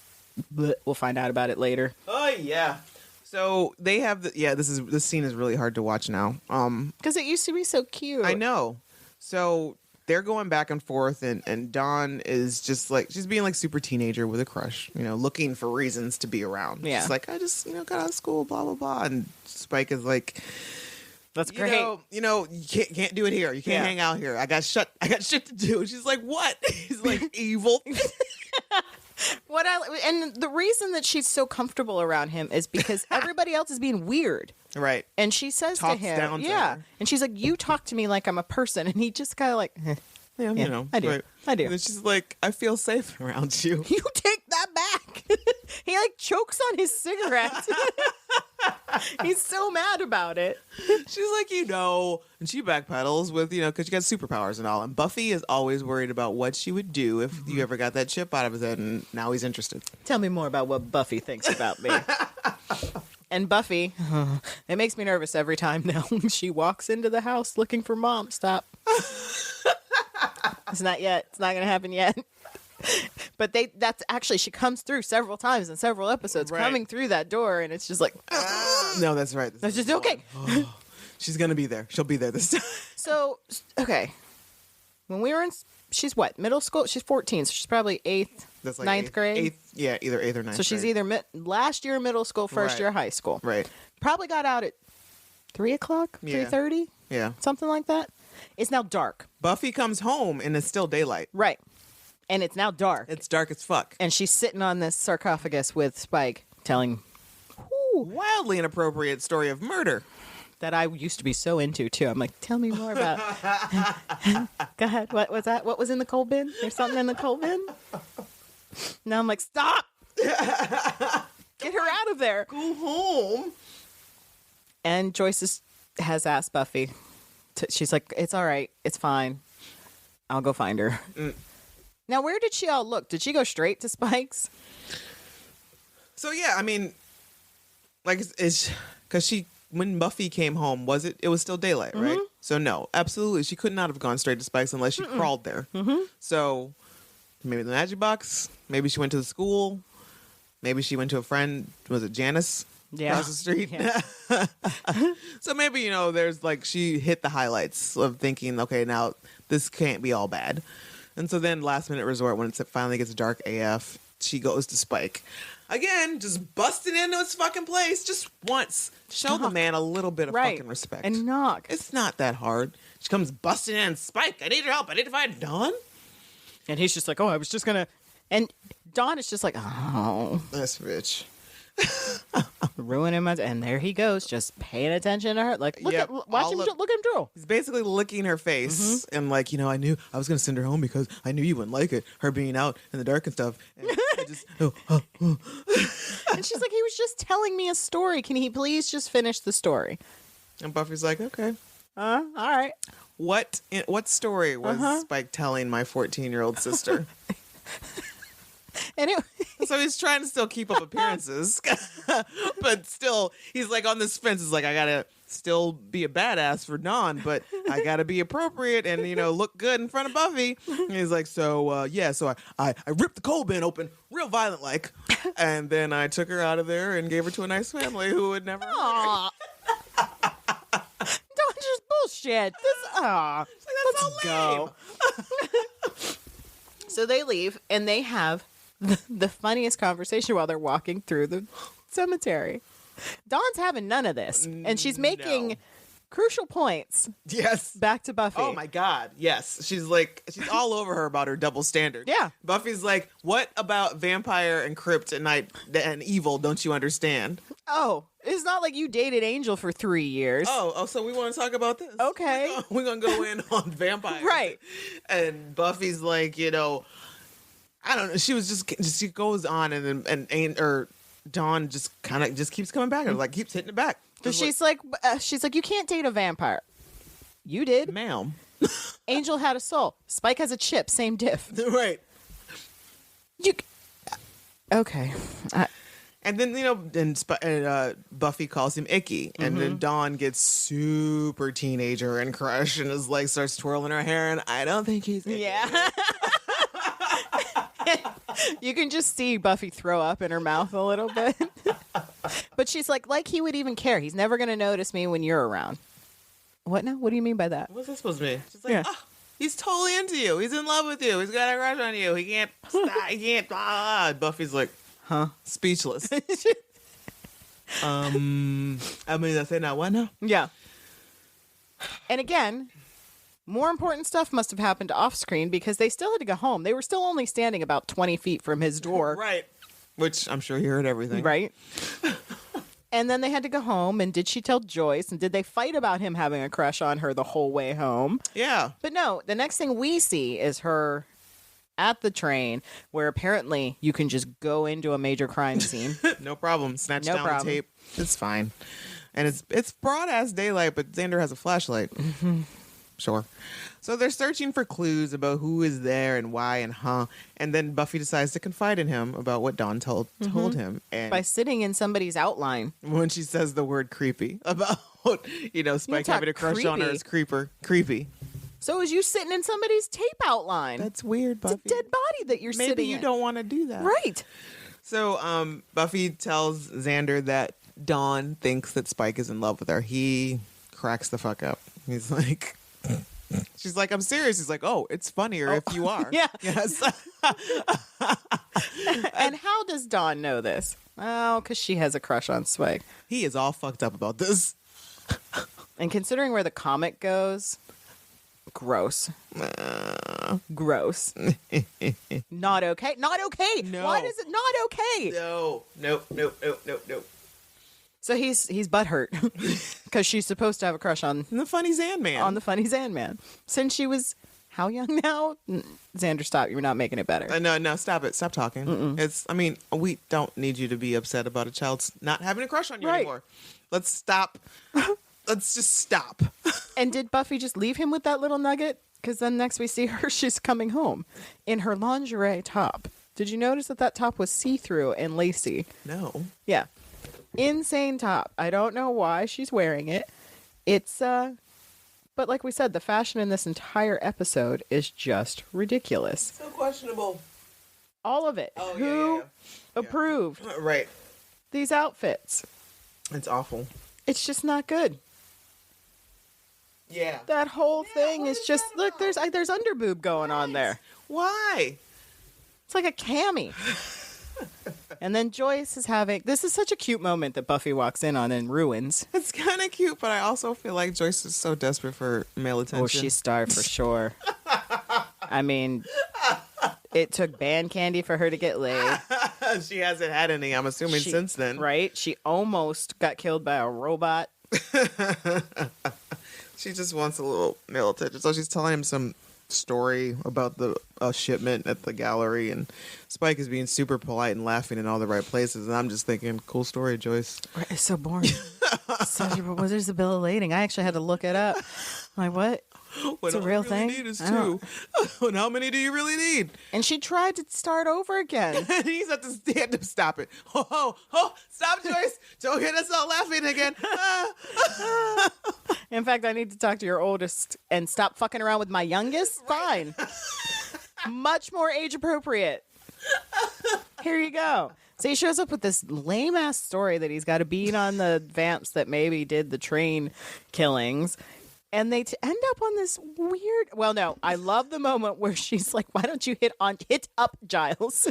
Speaker 5: We'll find out about it later.
Speaker 4: Oh, yeah. So they have this scene is really hard to watch now.
Speaker 5: Because it used to be so cute.
Speaker 4: I know. So they're going back and forth and Dawn is just like, she's being like super teenager with a crush, looking for reasons to be around.
Speaker 5: Yeah.
Speaker 4: She's like, I just, got out of school, blah, blah, blah. And Spike is like,
Speaker 5: That's great.
Speaker 4: You can't do it here. You can't hang out here. I got shit to do. She's like, what? He's like, evil.
Speaker 5: And the reason that she's so comfortable around him is because everybody else is being weird.
Speaker 4: Right.
Speaker 5: And she says
Speaker 4: Talks
Speaker 5: to him,
Speaker 4: down to her.
Speaker 5: And she's like, you talk to me like I'm a person. And he just kind of like,
Speaker 4: Yeah,
Speaker 5: I do.
Speaker 4: Right.
Speaker 5: I do.
Speaker 4: And then she's like, I feel safe around you.
Speaker 5: You take that back. He like chokes on his cigarette. He's so mad about it.
Speaker 4: She's like, and she backpedals with, because she got superpowers and all. And Buffy is always worried about what she would do if you ever got that chip out of his head, and now he's interested.
Speaker 5: Tell me more about what Buffy thinks about me. And Buffy, it makes me nervous every time now. She walks into the house looking for Mom. Stop. It's not yet. It's not going to happen yet. But that's actually, she comes through several times in several episodes, coming through that door, and it's just like,
Speaker 4: no, that's right.
Speaker 5: that's just okay.
Speaker 4: She's going to be there. She'll be there this time.
Speaker 5: So, okay. When we were in, she's what, middle school? She's 14, so she's probably 8th,
Speaker 4: That's like
Speaker 5: 9th grade.
Speaker 4: Either 8th or 9th
Speaker 5: So she's
Speaker 4: grade.
Speaker 5: either last year middle school, first
Speaker 4: Right.
Speaker 5: year high school.
Speaker 4: Right.
Speaker 5: Probably got out at 3 o'clock,
Speaker 4: Yeah.
Speaker 5: 3:30,
Speaker 4: Yeah.
Speaker 5: something like that. It's now dark.
Speaker 4: Buffy comes home and it's still daylight.
Speaker 5: Right. And it's now dark.
Speaker 4: It's dark as fuck.
Speaker 5: And she's sitting on this sarcophagus with Spike telling
Speaker 4: Wildly inappropriate story of murder.
Speaker 5: that I used to be so into, too. I'm like, tell me more about Go ahead. What was that? What was in the coal bin? There's something in the coal bin? Now I'm like, stop! Get her out of there.
Speaker 4: Go home.
Speaker 5: And Joyce has asked Buffy. She's like, it's all right. It's fine. I'll go find her. Now, where did she all look? Did she go straight to Spike's?
Speaker 4: So, yeah, I mean, like, it's because when Buffy came home, it was still daylight, right? So, no, absolutely. She could not have gone straight to Spike's unless she crawled there. So, maybe the magic box. Maybe she went to the school. Maybe she went to a friend. Was it Janice?
Speaker 5: Yeah.
Speaker 4: Across the street.
Speaker 5: Yeah.
Speaker 4: So maybe, there's like she hit the highlights of thinking, okay, now this can't be all bad. And so then last minute resort, when it finally gets dark AF, she goes to Spike. Again, just busting into his fucking place just once. Show the man a little bit of fucking respect.
Speaker 5: And knock.
Speaker 4: It's not that hard. She comes busting in. Spike, I need your help. I need to find Dawn.
Speaker 5: And he's just like, oh, I was just going to. And Dawn is just like, oh.
Speaker 4: That's rich.
Speaker 5: Ruining my. And there he goes, just paying attention to her. Like, look at him draw.
Speaker 4: He's basically licking her face. And like, I knew I was going to send her home because I knew you wouldn't like it. Her being out in the dark and stuff. And I just,
Speaker 5: And she's like, he was just telling me a story. Can he please just finish the story?
Speaker 4: And Buffy's like, okay.
Speaker 5: All right.
Speaker 4: What story was Spike telling my 14-year-old sister?
Speaker 5: And
Speaker 4: So he's trying to still keep up appearances, but still he's like on this fence. He's like, I gotta still be a badass for Dawn, but I gotta be appropriate and look good in front of Buffy. And he's like, so I ripped the coal bin open real violent like, and then I took her out of there and gave her to a nice family who would never.
Speaker 5: Aw. Don't just bullshit. Let's go. So they leave and they have the funniest conversation while they're walking through the cemetery. Dawn's having none of this, and she's making crucial points.
Speaker 4: Yes.
Speaker 5: Back to Buffy.
Speaker 4: Oh my God. Yes. She's all over her about her double standard.
Speaker 5: Yeah.
Speaker 4: Buffy's like, what about vampire and kryptonite and evil don't you understand?
Speaker 5: Oh, it's not like you dated Angel for 3 years.
Speaker 4: Oh, so we want to talk about this.
Speaker 5: Okay.
Speaker 4: We're going to go in on vampires.
Speaker 5: Right.
Speaker 4: And Buffy's like, I don't know. She was she goes on or Dawn just keeps coming back and like keeps hitting it back.
Speaker 5: So she's like, you can't date a vampire. You did.
Speaker 4: Ma'am.
Speaker 5: Angel had a soul. Spike has a chip. Same diff.
Speaker 4: Right.
Speaker 5: Okay.
Speaker 4: And then, Buffy calls him Icky. And then Dawn gets super teenager and Crush and is like, starts twirling her hair. And I don't think he's Icky.
Speaker 5: Yeah. You can just see Buffy throw up in her mouth a little bit. But she's like he would even care. He's never going to notice me when you're around. What now? What do you mean by that?
Speaker 4: What's that supposed to mean? She's like, he's totally into you. He's in love with you. He's got a crush on you. He can't stop. He can't. Blah. Buffy's like, speechless. I mean, I say now, what now?
Speaker 5: Yeah. And again, more important stuff must have happened off screen because they still had to go home. They were still only standing about 20 feet from his door.
Speaker 4: Right. Which I'm sure he heard everything.
Speaker 5: Right. And then they had to go home. And did she tell Joyce? And did they fight about him having a crush on her the whole way home?
Speaker 4: Yeah.
Speaker 5: But no, the next thing we see is her at the train where apparently you can just go into a major crime scene.
Speaker 4: No problem. Snatch
Speaker 5: No
Speaker 4: down
Speaker 5: problem.
Speaker 4: the tape. It's fine. And it's broad ass daylight, but Xander has a flashlight. Sure. So they're searching for clues about who is there and why and then Buffy decides to confide in him about what Dawn told him. And
Speaker 5: By sitting in somebody's outline.
Speaker 4: when she says the word creepy about Spike
Speaker 5: talk
Speaker 4: having a crush on her
Speaker 5: creepy.
Speaker 4: is creepy.
Speaker 5: So is you sitting in somebody's tape outline.
Speaker 4: That's weird, Buffy.
Speaker 5: It's a dead body that you're
Speaker 4: Maybe
Speaker 5: sitting
Speaker 4: you
Speaker 5: in.
Speaker 4: don't want to do that.
Speaker 5: Right.
Speaker 4: So Buffy tells Xander that Dawn thinks that Spike is in love with her. He cracks the fuck up. He's like, she's like, I'm serious. He's like, oh, it's funnier if you are.
Speaker 5: Yeah.
Speaker 4: Yes.
Speaker 5: And how does Dawn know this? Oh, because she has a crush on Spike.
Speaker 4: He is all fucked up about this.
Speaker 5: And considering where the comic goes, gross. Gross. Not okay. Not okay.
Speaker 4: No.
Speaker 5: Why is it not okay?
Speaker 4: No. Nope.
Speaker 5: So he's butthurt because she's supposed to have a crush on
Speaker 4: And the funny Sandman.
Speaker 5: the funny Sandman since she was how young now? Xander, stop! You're not making it better.
Speaker 4: No, stop it. Stop talking. We don't need you to be upset about a child's not having a crush on you
Speaker 5: Right.
Speaker 4: anymore. Let's stop. Let's just stop.
Speaker 5: And did Buffy just leave him with that little nugget? Because then next we see her, she's coming home in her lingerie top. Did you notice that top was see-through and lacy?
Speaker 4: No.
Speaker 5: Yeah. Insane top. I don't know why she's wearing it. It's, but like we said, the fashion in this entire episode is just ridiculous.
Speaker 4: So questionable.
Speaker 5: All of it. Who approved
Speaker 4: Right.
Speaker 5: these outfits?
Speaker 4: It's awful.
Speaker 5: It's just not good.
Speaker 4: Yeah.
Speaker 5: That whole thing
Speaker 4: what
Speaker 5: is
Speaker 4: is
Speaker 5: just
Speaker 4: that
Speaker 5: look. There's underboob going on there.
Speaker 4: Why?
Speaker 5: It's like a cami. And then Joyce is having. This is such a cute moment that Buffy walks in on and ruins.
Speaker 4: It's kind of cute, but I also feel like Joyce is so desperate for male attention.
Speaker 5: Oh, she's starved for sure. I mean, it took band candy for her to get laid.
Speaker 4: She hasn't had any, I'm assuming, since then.
Speaker 5: Right? She almost got killed by a robot.
Speaker 4: She just wants a little male attention. So she's telling him some story about the shipment at the gallery, and Spike is being super polite and laughing in all the right places. And I'm just thinking, cool story, Joyce.
Speaker 5: It's so boring. There's the bill of lading. I actually had to look it up. I'm like, what? It's a real thing?
Speaker 4: Need is
Speaker 5: I don't-
Speaker 4: 2. And how many do you really need?
Speaker 5: And she tried to start over again.
Speaker 4: And he's at the stand to stop it. Oh, stop, Joyce. Don't get us all laughing again.
Speaker 5: In fact, I need to talk to your oldest and stop fucking around with my youngest. Fine. Much more age appropriate. Here you go. So he shows up with this lame ass story that he's got to beat on the vamps that maybe did the train killings. And they end up on this weird. Well, no, I love the moment where she's like, "Why don't you hit up Giles?"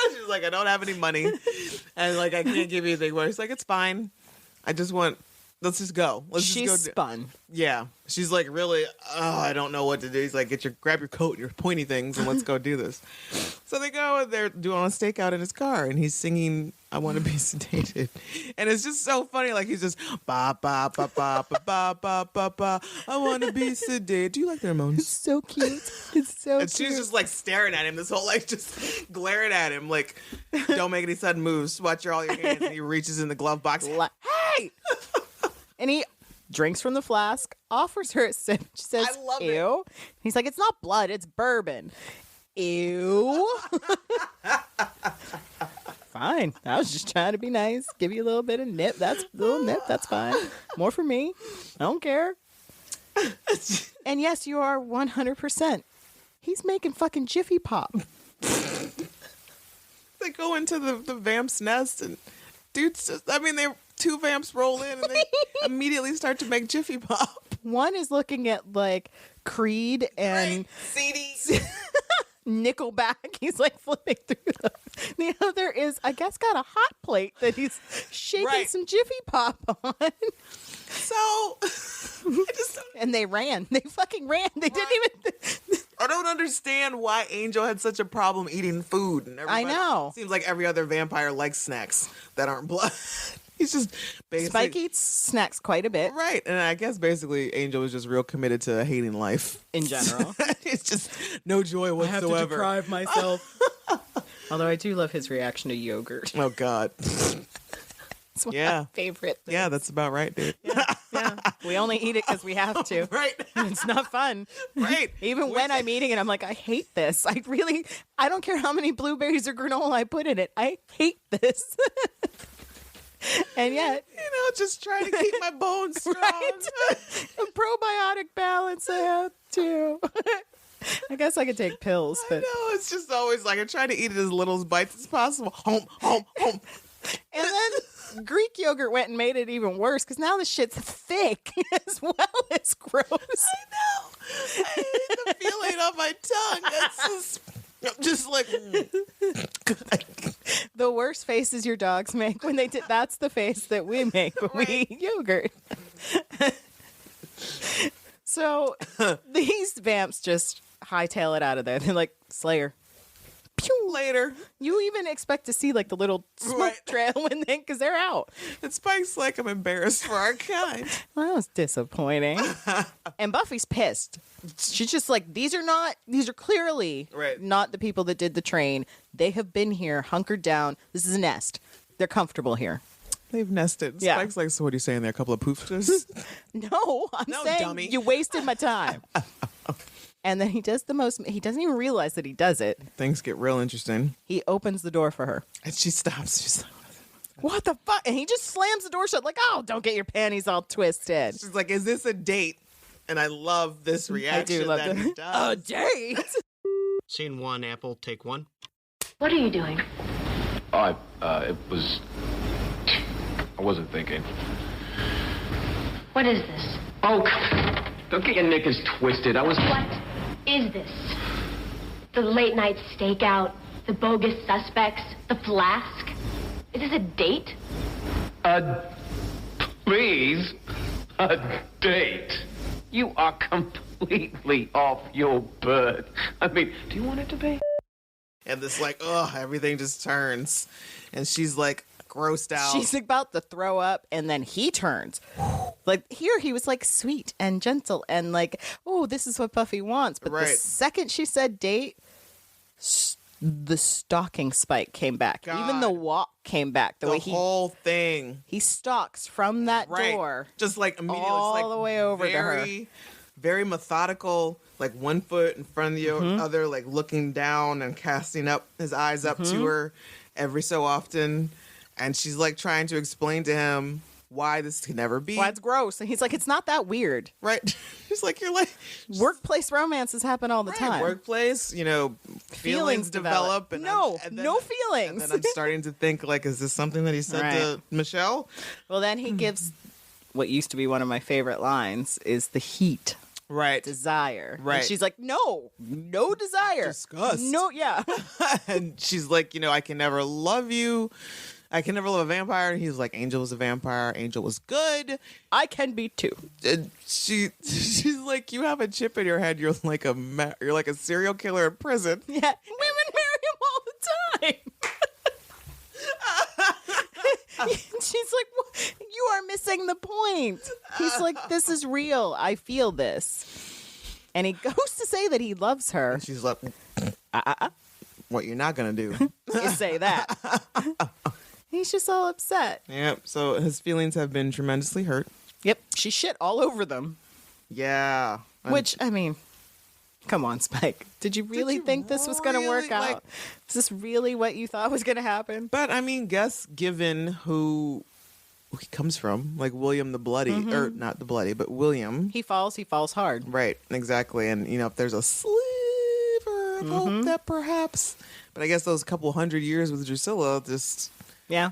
Speaker 4: She's like, I don't have any money, and like I can't give you anything. Where he's like, it's fine. I just want. Let's just go.
Speaker 5: She's
Speaker 4: just go.
Speaker 5: spun.
Speaker 4: Yeah, she's like, really. Oh, I don't know what to do. He's like, grab your coat and your pointy things, and let's go do this. So they go, and they're doing a stakeout in his car, and he's singing "I Want to Be Sedated," and it's just so funny. Like he's just ba ba ba ba ba ba ba ba ba. I want to be sedated. Do you like the Ramones?
Speaker 5: It's so cute. It's so
Speaker 4: And
Speaker 5: cute.
Speaker 4: she's just like staring at him this whole like just glaring at him like, don't make any sudden moves. Watch all your hands. And he reaches in the glove box.
Speaker 5: Hey! And he drinks from the flask, offers her a sip. She says,
Speaker 4: I love it.
Speaker 5: ew. He's like, it's not blood, it's bourbon. Ew. Fine. I was just trying to be nice. Give you a little bit of nip. That's a little nip. That's fine. More for me. I don't care. And yes, you are 100%. He's making fucking Jiffy Pop.
Speaker 4: They go into the vamp's nest and dude's just, I mean, two vamps roll in and they immediately start to make Jiffy Pop.
Speaker 5: One is looking at like Creed and
Speaker 4: CD.
Speaker 5: Nickelback. He's like flipping through them. The other is, I guess, got a hot plate that he's shaking some Jiffy Pop on.
Speaker 4: So, I just don't,
Speaker 5: And they ran. They fucking ran. They didn't even.
Speaker 4: I don't understand why Angel had such a problem eating food. And
Speaker 5: I know.
Speaker 4: Seems like every other vampire likes snacks that aren't blood. He's just basically
Speaker 5: Spike eats snacks quite a bit
Speaker 4: right, and I guess basically Angel was just real committed to hating life
Speaker 5: in general.
Speaker 4: It's just no joy whatsoever.
Speaker 5: myself. Although I do love his reaction to yogurt.
Speaker 4: Oh God.
Speaker 5: It's one
Speaker 4: Yeah.
Speaker 5: of my favorite things.
Speaker 4: Yeah, that's about right, dude.
Speaker 5: Yeah. We only eat it because we have to.
Speaker 4: Right.
Speaker 5: It's not fun.
Speaker 4: Right.
Speaker 5: Even when I'm eating it, I'm like, I hate this. I don't care how many blueberries or granola I put in it. I hate this. And yet,
Speaker 4: just trying to keep my bones strong.
Speaker 5: right? A probiotic balance I have too. I guess I could take pills, but
Speaker 4: No, it's just always like I try to eat it as little as bites as possible. Home.
Speaker 5: and then Greek yogurt went and made it even worse because now the shit's thick as well as gross.
Speaker 4: I know. I hate the feeling on my tongue. That's just like.
Speaker 5: The worst faces your dogs make when they that's the face that we make when we eat yogurt. So these vamps just hightail it out of there. They're like, Slayer. Pew.
Speaker 4: Later.
Speaker 5: You even expect to see like the little smoke
Speaker 4: Right.
Speaker 5: trail when because they're out.
Speaker 4: And Spike's like, I'm embarrassed for our kind.
Speaker 5: Well, that was disappointing. And Buffy's pissed. She's just like, these are clearly
Speaker 4: Right.
Speaker 5: not the people that did the train. They have been here, hunkered down. This is a nest. They're comfortable here.
Speaker 4: They've nested.
Speaker 5: Yeah.
Speaker 4: Spike's like, so what are you saying there? A couple of poofsters?
Speaker 5: No, I'm
Speaker 4: No,
Speaker 5: saying
Speaker 4: dummy.
Speaker 5: you wasted my time. And then he does he doesn't even realize that he does it.
Speaker 4: Things get real interesting.
Speaker 5: He opens the door for her.
Speaker 4: And she stops. She's like,
Speaker 5: What the fuck? And he just slams the door shut like, oh, don't get your panties all twisted.
Speaker 4: she's like, is this a date? And I love this reaction
Speaker 5: I do love
Speaker 4: that he
Speaker 5: that. A
Speaker 4: does.
Speaker 5: date?
Speaker 3: Scene 1, Apple, take 1.
Speaker 1: What are you doing?
Speaker 2: I wasn't thinking.
Speaker 1: What is this?
Speaker 2: Oh, don't get your knickers twisted.
Speaker 1: What is this? The late night stakeout, the bogus suspects, the flask. Is this a date?
Speaker 2: Please? A date? You are completely off your bird. I mean, do you want it to be?
Speaker 4: And this like, oh, everything just turns. And she's like grossed out.
Speaker 5: She's about to throw up, and then he turns. Like, here he was like sweet and gentle and like, oh, this is what Buffy wants. But the
Speaker 4: Right.
Speaker 5: second she said date, the stalking spike came back.
Speaker 4: God.
Speaker 5: Even the walk came back. The way
Speaker 4: whole thing.
Speaker 5: he stalks from that
Speaker 4: Right.
Speaker 5: door.
Speaker 4: Just like immediately.
Speaker 5: all
Speaker 4: it's like
Speaker 5: the way over to her.
Speaker 4: Very methodical, like one foot in front of the
Speaker 5: Mm-hmm.
Speaker 4: other, like looking down and casting up his eyes up
Speaker 5: Mm-hmm.
Speaker 4: to her every so often. And she's like trying to explain to him why this can never be.
Speaker 5: Why it's gross. And he's like, it's not that weird.
Speaker 4: Right. She's like, you're like,
Speaker 5: Workplace romances happen all the
Speaker 4: right,
Speaker 5: time.
Speaker 4: workplace, feelings develop. And
Speaker 5: no
Speaker 4: then,
Speaker 5: no feelings.
Speaker 4: And then I'm starting to think, like, is this something that he said to
Speaker 5: Right.
Speaker 4: Michelle?
Speaker 5: Well, then he gives what used to be one of my favorite lines is the heat.
Speaker 4: Right.
Speaker 5: Desire.
Speaker 4: Right.
Speaker 5: And she's like, no desire.
Speaker 4: Disgust.
Speaker 5: No, yeah.
Speaker 4: And she's like, I can never love you. I can never love a vampire. And he's like, Angel was a vampire. Angel was good.
Speaker 5: I can be too.
Speaker 4: And she's like, you have a chip in your head. You're like a serial killer in prison.
Speaker 5: Yeah. Women marry him all the time. She's like, you are missing the point. He's like, this is real. I feel this. And he goes to say that he loves her.
Speaker 4: And she's like, what you're not gonna do?
Speaker 5: You say that. He's just all upset.
Speaker 4: Yep. So his feelings have been tremendously hurt.
Speaker 5: Yep. She shit all over them.
Speaker 4: Yeah. And-
Speaker 5: Which, I mean, come on, Spike. Did you really
Speaker 4: you
Speaker 5: think this was going to work
Speaker 4: really,
Speaker 5: out?
Speaker 4: like-
Speaker 5: Is this really what you thought was going to happen?
Speaker 4: But I mean, guess given who he comes from, like William the Bloody, or not the Bloody, but William.
Speaker 5: He falls hard.
Speaker 4: Right, exactly. And, if there's a sliver of hope that perhaps, but I guess those couple hundred years with Drusilla just
Speaker 5: Yeah.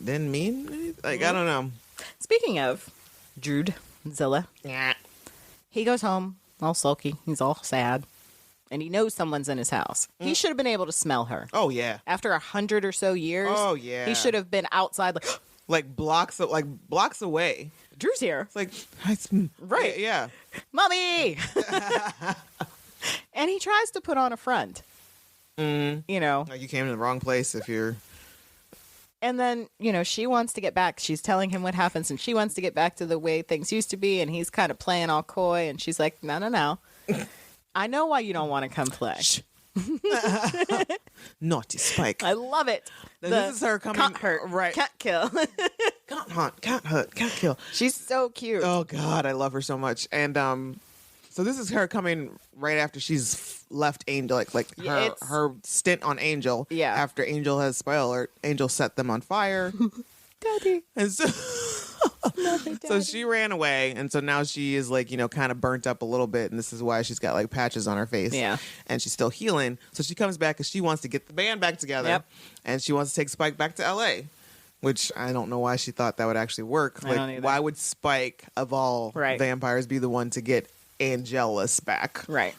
Speaker 4: didn't mean anything. Like, I don't know.
Speaker 5: Speaking of Druid, Zilla, he goes home all sulky. He's all sad. And he knows someone's in his house. He should have been able to smell her.
Speaker 4: Oh, yeah.
Speaker 5: After 100 or so years,
Speaker 4: Oh, yeah.
Speaker 5: he should have been outside like,
Speaker 4: Like blocks away.
Speaker 5: Drew's here.
Speaker 4: It's like,
Speaker 5: Right.
Speaker 4: Yeah.
Speaker 5: Mommy! And he tries to put on a front.
Speaker 4: Mm.
Speaker 5: Like
Speaker 4: you came to the wrong place if you're.
Speaker 5: And then, she wants to get back. She's telling him what happens, and she wants to get back to the way things used to be, and he's kind of playing all coy, and she's like, no. I know why you don't want to come play.
Speaker 4: Naughty Spike.
Speaker 5: I love it.
Speaker 4: This is her coming.
Speaker 5: Can't hurt.
Speaker 4: Right.
Speaker 5: Can't kill.
Speaker 4: Can't hunt. Can't hurt. Can't kill.
Speaker 5: She's so cute.
Speaker 4: Oh, God. I love her so much. And so this is her coming right after she's left Angel, like
Speaker 5: Yeah,
Speaker 4: her stint on Angel.
Speaker 5: Yeah.
Speaker 4: After Angel has, spoiler, Angel set them on fire.
Speaker 5: Daddy.
Speaker 4: And so.
Speaker 5: Daddy.
Speaker 4: So she ran away, and so now she is like, kind of burnt up a little bit, and this is why she's got like patches on her face.
Speaker 5: Yeah.
Speaker 4: And she's still healing. So she comes back because she wants to get the band back together.
Speaker 5: Yep.
Speaker 4: And she wants to take Spike back to LA, which I don't know why she thought that would actually work.
Speaker 5: I don't
Speaker 4: Like,
Speaker 5: either.
Speaker 4: why would Spike, of all
Speaker 5: Right.
Speaker 4: vampires, be the one to get Angelus back?
Speaker 5: Right.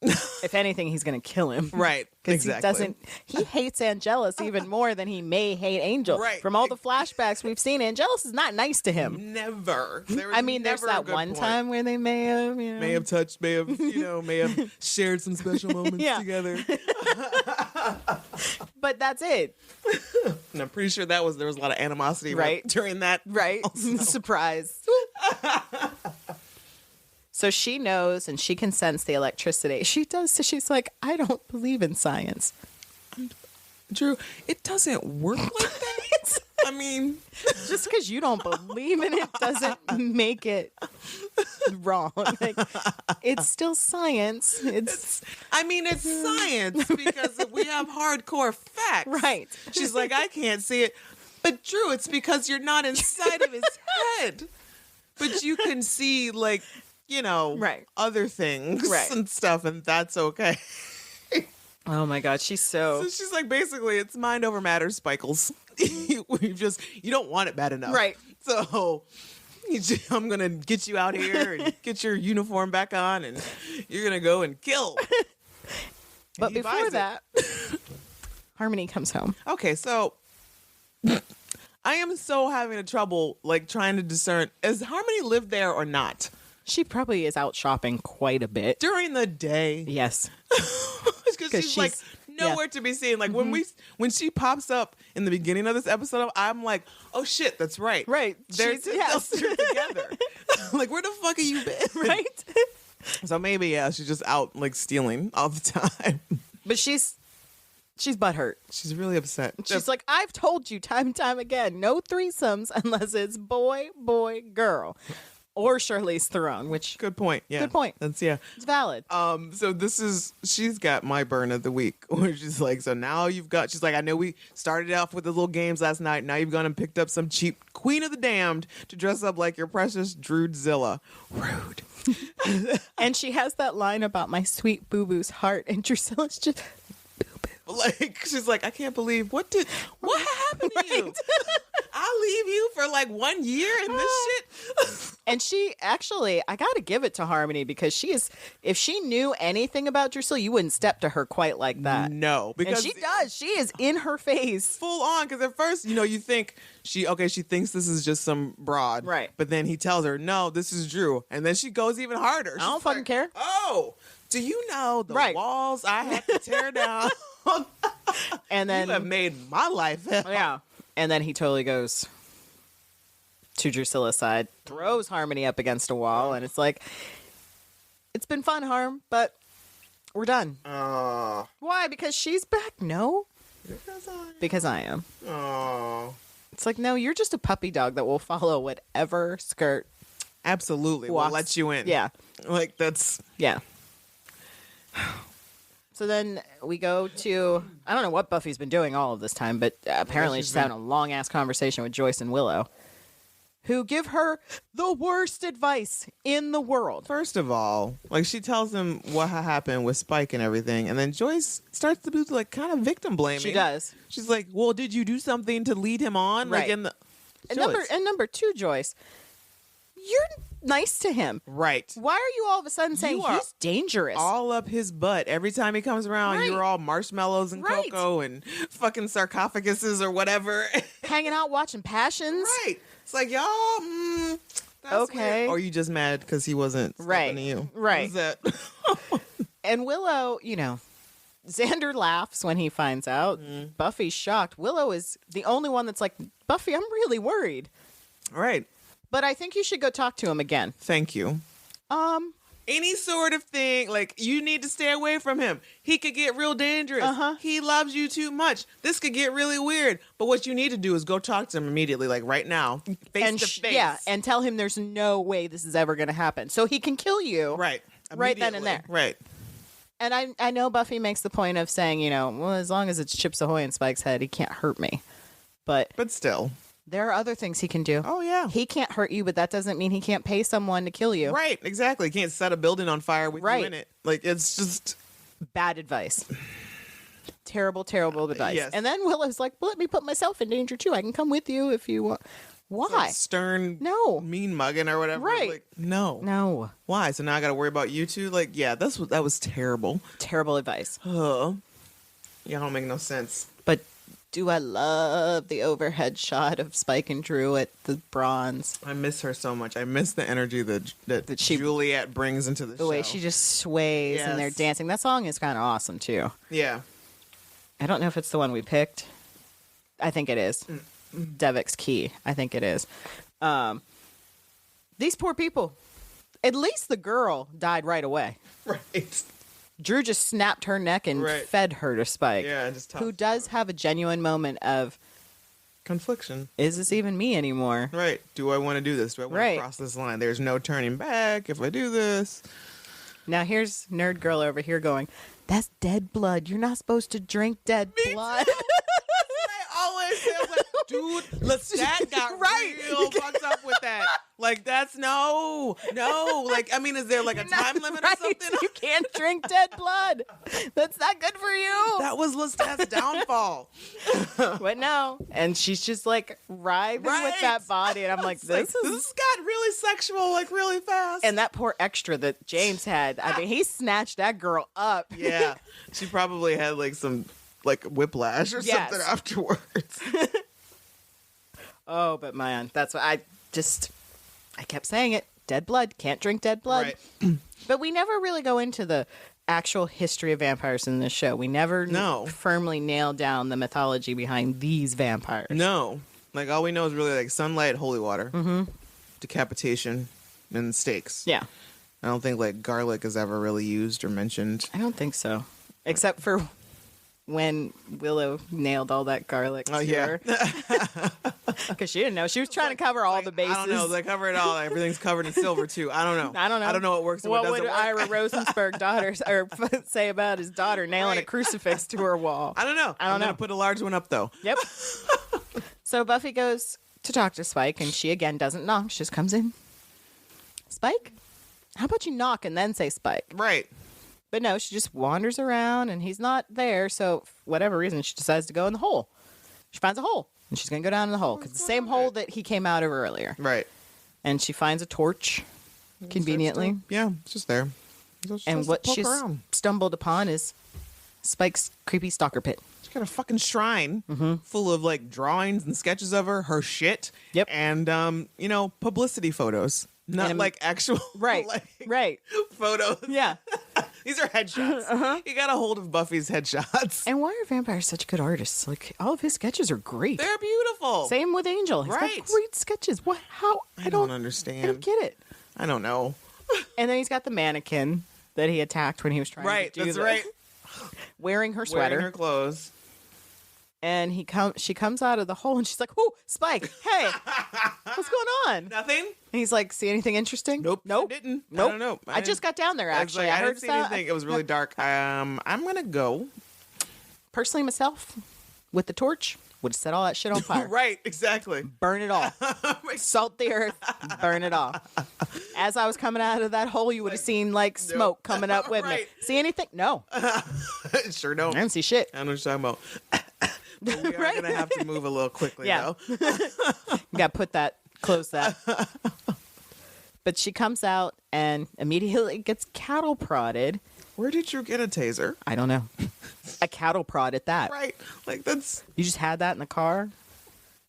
Speaker 5: If anything, he's going to kill him.
Speaker 4: Right.
Speaker 5: Because
Speaker 4: Exactly.
Speaker 5: he hates Angelus even more than he may hate Angel.
Speaker 4: Right.
Speaker 5: From all the flashbacks we've seen, Angelus is not nice to him.
Speaker 4: Never. There
Speaker 5: I
Speaker 4: was
Speaker 5: mean, there's
Speaker 4: never a
Speaker 5: that
Speaker 4: good
Speaker 5: one
Speaker 4: point.
Speaker 5: time where they may have,
Speaker 4: May have touched, may have shared some special moments
Speaker 5: Yeah.
Speaker 4: together.
Speaker 5: but that's it.
Speaker 4: And I'm pretty sure there was a lot of animosity
Speaker 5: Right.
Speaker 4: during that.
Speaker 5: Right?
Speaker 4: also.
Speaker 5: Surprise. So she knows and she can sense the electricity. She does. So she's like, I don't believe in science.
Speaker 4: Drew, it doesn't work like that. I mean,
Speaker 5: Just because you don't believe in it doesn't make it wrong. Like, it's still science. It's
Speaker 4: it's science because we have hardcore facts.
Speaker 5: right.
Speaker 4: She's like, I can't see it. But Drew, it's because you're not inside of his head. But you can see,
Speaker 5: Right.
Speaker 4: other things
Speaker 5: Right.
Speaker 4: and stuff, and that's okay.
Speaker 5: Oh my God, she's
Speaker 4: So she's like, basically, it's mind over matter, Spikles. You don't want it bad enough.
Speaker 5: Right.
Speaker 4: So I'm going to get you out here and get your uniform back on, and you're going to go and kill.
Speaker 5: But before that, Harmony comes home.
Speaker 4: Okay, so I am so having a trouble, like, trying to discern, has Harmony lived there or not?
Speaker 5: She probably is out shopping quite a bit.
Speaker 4: During the day.
Speaker 5: Yes.
Speaker 4: Because she's like nowhere to be seen. Like when she pops up in the beginning of this episode, I'm like, oh shit, that's right.
Speaker 5: Right.
Speaker 4: They're together. Like, where the fuck have you been?
Speaker 5: Right.
Speaker 4: So maybe, yeah, she's just out like stealing all the time.
Speaker 5: But she's butthurt.
Speaker 4: She's really upset.
Speaker 5: She's like, I've told you time and time again, no threesomes unless it's boy, boy, girl. Or Charlize Theron, which
Speaker 4: good point. Yeah.
Speaker 5: Good point.
Speaker 4: That's it's
Speaker 5: valid.
Speaker 4: So she's got my burn of the week, where she's like, so now she's like, I know we started off with the little games last night. Now you've gone and picked up some cheap Queen of the Damned to dress up like your precious Droodzilla. Rude.
Speaker 5: And she has that line about my sweet boo-boo's heart, and Drusilla's just
Speaker 4: like, she's like, I can't believe what happened to you? I'll leave you for like 1 year in this shit.
Speaker 5: And she actually, I gotta give it to Harmony, because if she knew anything about Drusilla, you wouldn't step to her quite like that.
Speaker 4: No, because
Speaker 5: and she does. She is in her face,
Speaker 4: full on. Because at first, you think she thinks this is just some broad,
Speaker 5: right?
Speaker 4: But then he tells her, no, this is Drew, and then she goes even harder.
Speaker 5: I don't fucking care.
Speaker 4: Oh, do you know the walls I had to tear down?
Speaker 5: And then
Speaker 4: you have made my life hell.
Speaker 5: Yeah. And then he totally goes to Drusilla's side, throws Harmony up against a wall, and it's like, it's been fun, Harm, but we're done. Why? Because she's back? No. Because I am. It's like, no, you're just a puppy dog that will follow whatever skirt.
Speaker 4: Absolutely. Will let you in.
Speaker 5: Yeah.
Speaker 4: Like, that's...
Speaker 5: Yeah. So then we go to, I don't know what Buffy's been doing all of this time, but apparently she's having a long-ass conversation with Joyce and Willow, who give her the worst advice in the world.
Speaker 4: First of all, like, she tells him what happened with Spike and everything, and then Joyce starts to do, like, kind of victim blaming.
Speaker 5: She does.
Speaker 4: She's like, well, did you do something to lead him on?
Speaker 5: Right.
Speaker 4: Like,
Speaker 5: and number two, Joyce, you're nice to him.
Speaker 4: Right.
Speaker 5: Why are you all of a sudden saying he's dangerous?
Speaker 4: All up his butt. Every time he comes around, you're all marshmallows and cocoa and fucking sarcophaguses or whatever.
Speaker 5: Hanging out watching Passions.
Speaker 4: Right. It's like, y'all, that's
Speaker 5: okay.
Speaker 4: Weird. Or you just mad because he wasn't stepping to you.
Speaker 5: Right.
Speaker 4: That?
Speaker 5: And Willow, Xander laughs when he finds out. Buffy's shocked. Willow is the only one that's like, Buffy, I'm really worried.
Speaker 4: Right.
Speaker 5: But I think you should go talk to him again.
Speaker 4: Thank you. Any sort of thing, like, you need to stay away from him. He could get real dangerous. He loves you too much. This could get really weird. But what you need to do is go talk to him immediately, like right now, face to face.
Speaker 5: Yeah, and tell him there's no way this is ever going to happen. So he can kill you.
Speaker 4: Right.
Speaker 5: Right then and there.
Speaker 4: Right.
Speaker 5: And I know Buffy makes the point of saying, well, as long as it's Chips Ahoy in Spike's head, he can't hurt me. But
Speaker 4: still.
Speaker 5: There are other things he can do.
Speaker 4: Oh, yeah.
Speaker 5: He can't hurt you, but that doesn't mean he can't pay someone to kill you.
Speaker 4: Right, exactly. He can't set a building on fire with you in it. Like, it's just...
Speaker 5: Bad advice. Terrible, terrible advice.
Speaker 4: Yes.
Speaker 5: And then Willow's like, well, let me put myself in danger, too. I can come with you if you want. Why?
Speaker 4: Like stern, mean mugging or whatever.
Speaker 5: Right.
Speaker 4: Like, no.
Speaker 5: No.
Speaker 4: Why? So now I got to worry about you two? Like, yeah, that was terrible.
Speaker 5: Terrible advice.
Speaker 4: Yeah, don't make no sense.
Speaker 5: But do I love the overhead shot of Spike and Drew at the bronze.
Speaker 4: I miss her so much. I miss the energy that Juliet brings into the show.
Speaker 5: The way she just sways and they're dancing. That song is kind of awesome, too.
Speaker 4: Yeah.
Speaker 5: I don't know if it's the one we picked. I think it is. Devik's Key. I think it is. These poor people. At least the girl died right away.
Speaker 4: Right.
Speaker 5: Drew just snapped her neck and fed her to Spike.
Speaker 4: Yeah, just
Speaker 5: who does have a genuine moment of
Speaker 4: confliction.
Speaker 5: Is this even me anymore?
Speaker 4: Right. Do I want to do this? Do I want to cross this line? There's no turning back if I do this.
Speaker 5: Now here's nerd girl over here going, that's dead blood. You're not supposed to drink dead blood.
Speaker 4: I always say, like, Dude, Lestat got
Speaker 5: Right.
Speaker 4: real fucked up with that. Like, that's no. Like, I mean, is there like a time limit or something?
Speaker 5: You can't drink dead blood. That's not good for you.
Speaker 4: That was Lestat's downfall.
Speaker 5: But no. And she's just like writhing with
Speaker 4: Right.
Speaker 5: that body. And I'm like, this is.
Speaker 4: This got really sexual, like really fast.
Speaker 5: And that poor extra that James had, I mean, he snatched that girl up.
Speaker 4: yeah, she probably had like some like whiplash or
Speaker 5: Yes.
Speaker 4: something afterwards.
Speaker 5: Oh, but man, that's what I kept saying it. Dead blood. Can't drink dead blood.
Speaker 4: Right.
Speaker 5: But we never really go into the actual history of vampires in this show. We never firmly nail down the mythology behind these vampires.
Speaker 4: No, like all we know is really like sunlight, holy water, decapitation, and stakes.
Speaker 5: Yeah.
Speaker 4: I don't think like garlic is ever really used or mentioned.
Speaker 5: I don't think so. Except for when Willow nailed all that garlic to her. Because she didn't know. She was trying to cover all the bases.
Speaker 4: I don't know. They cover it all. Everything's covered in silver too. I don't know.
Speaker 5: I don't know.
Speaker 4: I don't know what works and
Speaker 5: what
Speaker 4: what doesn't
Speaker 5: would
Speaker 4: work.
Speaker 5: Ira Rosensberg say about his daughter nailing a crucifix to her wall?
Speaker 4: I don't know. I'm gonna put a large one up though.
Speaker 5: Yep. So Buffy goes to talk to Spike, and she again doesn't knock. She just comes in. Spike? How about you knock and then say Spike?
Speaker 4: Right.
Speaker 5: But no, she just wanders around, and he's not there. So for whatever reason, she decides to go in the hole. She finds a hole, and she's going to go down in the hole. Because the same hole that he came out of earlier.
Speaker 4: Right.
Speaker 5: And she finds a torch, conveniently.
Speaker 4: Yeah, it's just there.
Speaker 5: And what she's stumbled upon is Spike's creepy stalker pit.
Speaker 4: She's got a fucking shrine full of like drawings and sketches of her shit.
Speaker 5: Yep.
Speaker 4: And publicity photos. Not like actual
Speaker 5: right
Speaker 4: photos.
Speaker 5: Yeah.
Speaker 4: These are headshots. You got a hold of Buffy's headshots.
Speaker 5: And why are vampires such good artists? Like, all of his sketches are great.
Speaker 4: They're beautiful.
Speaker 5: Same with Angel. He's got great sketches. What? How?
Speaker 4: I don't understand.
Speaker 5: I don't get it.
Speaker 4: I don't know.
Speaker 5: And then he's got the mannequin that he attacked when he was trying to do
Speaker 4: that's
Speaker 5: this.
Speaker 4: right.
Speaker 5: Wearing her sweater.
Speaker 4: Wearing her clothes.
Speaker 5: And she comes out of the hole and she's like, "Oh, Spike, hey, what's going on?"
Speaker 4: Nothing.
Speaker 5: And he's like, "See anything interesting?"
Speaker 4: Nope.
Speaker 5: Nope.
Speaker 4: I didn't.
Speaker 5: Nope.
Speaker 4: I don't know.
Speaker 5: I just got down there, actually.
Speaker 4: I
Speaker 5: heard
Speaker 4: didn't see anything. It was really dark. I'm going to go.
Speaker 5: Personally, myself, with the torch, would have set all that shit on fire.
Speaker 4: Right, exactly.
Speaker 5: Burn it all. Salt the earth. Burn it all. As I was coming out of that hole, you would have seen like smoke coming up with me. See anything? No.
Speaker 4: Sure don't.
Speaker 5: I didn't see shit.
Speaker 4: I know what you're talking about. But we are going to have to move a little quickly, though.
Speaker 5: You got to close that. But she comes out and immediately gets cattle prodded.
Speaker 4: Where did you get a taser?
Speaker 5: I don't know. A cattle prod at that.
Speaker 4: Right. Like, that's...
Speaker 5: You just had that in the car?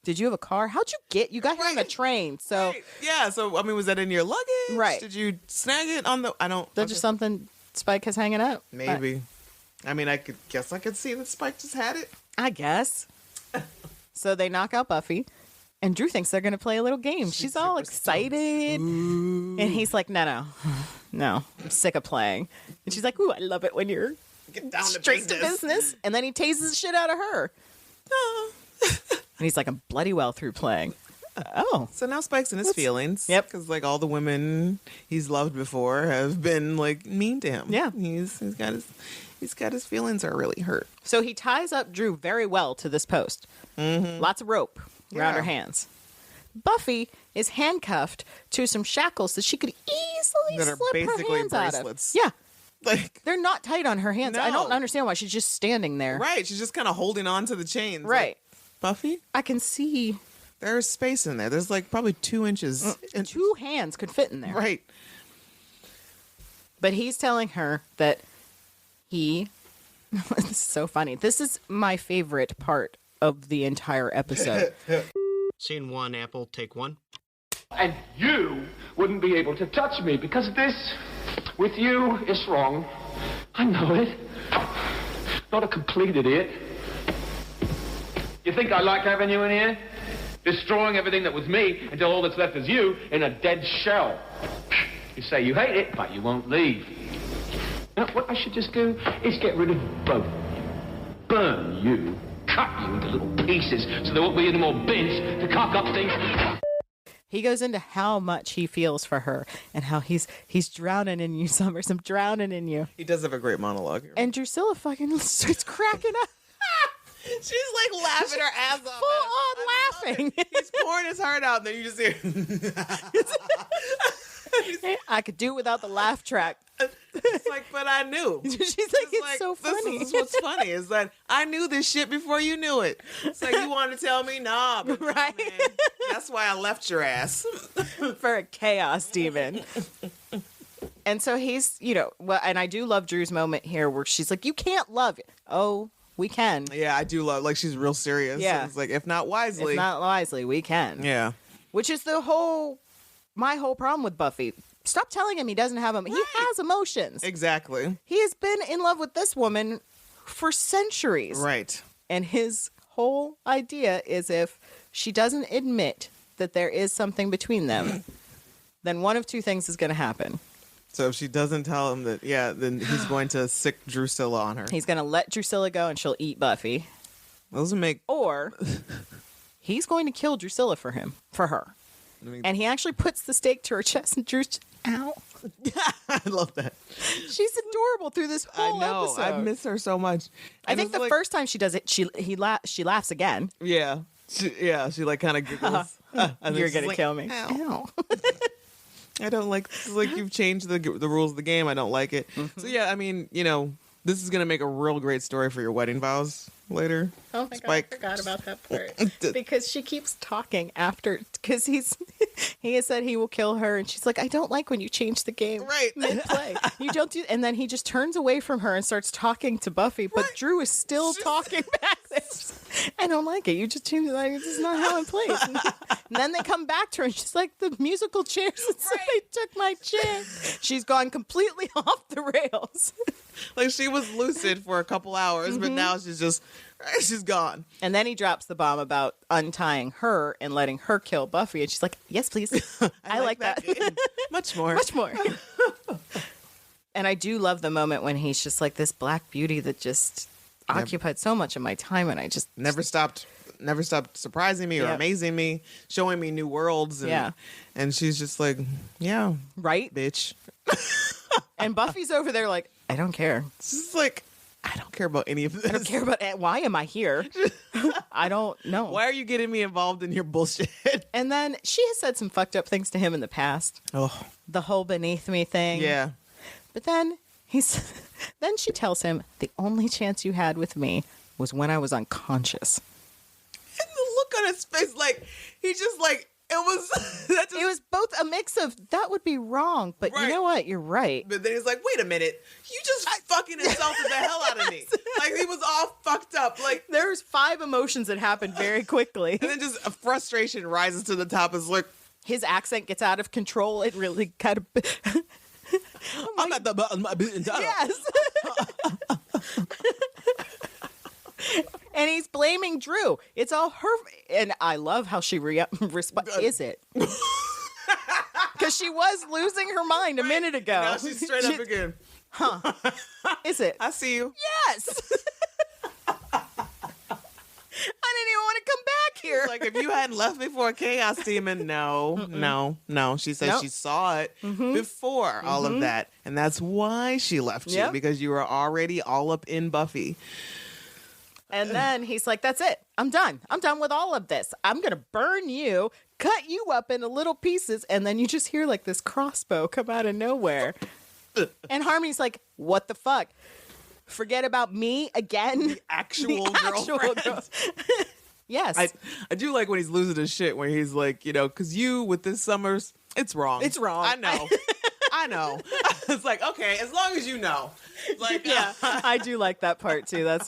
Speaker 5: Did you have a car? How'd you get... You got here on the train, so...
Speaker 4: Right. Yeah, so, I mean, was that in your luggage?
Speaker 5: Right.
Speaker 4: Did you snag it on the... I don't...
Speaker 5: That's just something Spike has hanging out.
Speaker 4: Maybe. I mean, I could see that Spike just had it.
Speaker 5: I guess. So they knock out Buffy, and Drew thinks they're going to play a little game. She's all excited. And he's like, no, I'm sick of playing. And she's like, ooh, I love it when you're
Speaker 4: Get down
Speaker 5: straight to business. And then he tases the shit out of her. And he's like, I'm bloody well through playing. Oh.
Speaker 4: So now Spike's in his feelings.
Speaker 5: Yep.
Speaker 4: Because, like, all the women he's loved before have been, like, mean to him.
Speaker 5: Yeah.
Speaker 4: He's got his feelings are really hurt.
Speaker 5: So he ties up Drew very well to this post. Mm-hmm. Lots of rope around her hands. Buffy is handcuffed to some shackles that she could easily
Speaker 4: That are
Speaker 5: slip her
Speaker 4: basically
Speaker 5: hands
Speaker 4: bracelets.
Speaker 5: out of. Yeah.
Speaker 4: Like,
Speaker 5: They're not tight on her hands. I don't
Speaker 4: No.
Speaker 5: understand why she's just standing there.
Speaker 4: right. She's just kind of holding on to the chains.
Speaker 5: Right.
Speaker 4: Like, Buffy,
Speaker 5: I can see
Speaker 4: there's space in there. There's, like, probably 2 inches.
Speaker 5: two hands could fit in there.
Speaker 4: Right.
Speaker 5: But he's telling her that this is so funny. This is my favorite part of the entire episode.
Speaker 3: Scene 1, Apple, take 1.
Speaker 2: And you wouldn't be able to touch me because this, with you, is wrong. I know it. Not a complete idiot. You think I like having you in here? Destroying everything that was me until all that's left is you in a dead shell. You say you hate it, but you won't leave. Now, what I should just do is get rid of both of you. Burn you, cut you into little pieces so there won't be any more bins to cock up things.
Speaker 5: He goes into how much he feels for her and how he's drowning in you, Summers. I'm drowning in you.
Speaker 4: He does have a great monologue here.
Speaker 5: And Drusilla fucking starts cracking up.
Speaker 4: She's like laughing her ass off.
Speaker 5: Full on laughing.
Speaker 4: He's pouring his heart out, and then you just hear.
Speaker 5: I could do without the laugh track.
Speaker 4: It's like, but I knew.
Speaker 5: She's like, it's so funny.
Speaker 4: This is what's funny is that I knew this shit before you knew it. It's like you wanted to tell me, nah, but no,
Speaker 5: Right.
Speaker 4: man. That's why I left your ass.
Speaker 5: For a chaos demon. And so he's, well, and I do love Drew's moment here where she's like, you can't love it. Oh, we can.
Speaker 4: Yeah, I do love. Like she's real serious.
Speaker 5: Yeah.
Speaker 4: It's like if not wisely,
Speaker 5: If not wisely, we can.
Speaker 4: yeah.
Speaker 5: Which is my whole problem with Buffy. Stop telling him he doesn't have them. He has emotions.
Speaker 4: Exactly.
Speaker 5: He has been in love with this woman for centuries.
Speaker 4: Right.
Speaker 5: And his whole idea is if she doesn't admit that there is something between them, then one of two things is going to happen.
Speaker 4: So if she doesn't tell him that, then he's going to sick Drusilla on her.
Speaker 5: He's going to let Drusilla go and she'll eat Buffy.
Speaker 4: Those would make.
Speaker 5: Or he's going to kill Drusilla for her. And he actually puts the stake to her chest and Drew's ow.
Speaker 4: I love that.
Speaker 5: She's adorable through this whole
Speaker 4: I know.
Speaker 5: episode.
Speaker 4: I miss her so much.
Speaker 5: I think the first time she does it, she laughs again.
Speaker 4: Yeah. She like kind of giggles. And then
Speaker 5: You're
Speaker 4: she's
Speaker 5: gonna
Speaker 4: like,
Speaker 5: kill me.
Speaker 4: Ow. I don't like. It's like you've changed the rules of the game. I don't like it.
Speaker 5: Mm-hmm.
Speaker 4: So yeah, I mean, this is gonna make a real great story for your wedding vows later.
Speaker 5: Oh my
Speaker 4: Spike.
Speaker 5: God, I forgot about that part. Because she keeps talking after, because he has said he will kill her, and she's like, I don't like when you change the game
Speaker 4: Right.
Speaker 5: mid-play. You don't do, and then he just turns away from her and starts talking to Buffy, but Drew is still talking back there. I don't like it. You just changed it. Like, this is not how it plays. And then they come back to her, and she's like, the musical chairs, and somebody took my chair. She's gone completely off the rails.
Speaker 4: Like she was lucid for a couple hours, but now she's gone.
Speaker 5: And then he drops the bomb about untying her and letting her kill Buffy. And she's like, yes, please. I like that.
Speaker 4: Much more.
Speaker 5: Much more. And I do love the moment when he's just like this black beauty that just occupied so much of my time. And I just
Speaker 4: Never stopped surprising me or
Speaker 5: Yeah.
Speaker 4: amazing me, showing me new worlds. And,
Speaker 5: Yeah.
Speaker 4: And she's just like, yeah,
Speaker 5: right.
Speaker 4: bitch.
Speaker 5: And Buffy's over there like, I don't care.
Speaker 4: It's just like, I don't care about any of this.
Speaker 5: I don't care about it. Why am I here? I don't know.
Speaker 4: Why are you getting me involved in your bullshit?
Speaker 5: And then she has said some fucked up things to him in the past.
Speaker 4: Oh,
Speaker 5: The whole beneath me thing.
Speaker 4: yeah.
Speaker 5: But then then she tells him the only chance you had with me was when I was unconscious.
Speaker 4: And the look on his face, like, he just like, it was, that just,
Speaker 5: It was both a mix of that would be wrong, but you
Speaker 4: Right.
Speaker 5: know what? You're right.
Speaker 4: but then he's like, wait a minute, you just fucking insulted the hell out of me. Like, he was all fucked up. Like,
Speaker 5: There's 5 emotions that happen very quickly.
Speaker 4: and then just a frustration rises to the top. It's like,
Speaker 5: His accent gets out of control. It really kind of
Speaker 4: I'm at the bottom of my
Speaker 5: yes. And he's blaming Drew. It's all her. And I love how she responds. Is it? Because she was losing her mind a minute ago.
Speaker 4: Now she's straight up again.
Speaker 5: Is it?
Speaker 4: I see you.
Speaker 5: Yes. I didn't even want to come back here.
Speaker 4: Like, if you hadn't left me for a chaos demon, no. She said
Speaker 5: Nope.
Speaker 4: she saw it before all of that. And that's why she left you,
Speaker 5: Yep.
Speaker 4: because you were already all up in Buffy.
Speaker 5: And then he's like, that's it. I'm done. I'm done with all of this. I'm going to burn you, cut you up into little pieces. And then you just hear like this crossbow come out of nowhere. And Harmony's like, what the fuck? Forget about me again?
Speaker 4: Actual
Speaker 5: The actual
Speaker 4: girlfriend.
Speaker 5: girl- Yes.
Speaker 4: I do like when he's losing his shit, where he's like, because you with this Summers, it's wrong.
Speaker 5: It's wrong.
Speaker 4: I know. I know. It's like, okay, as long as you know. Like,
Speaker 5: Yeah, I do like that part too. That's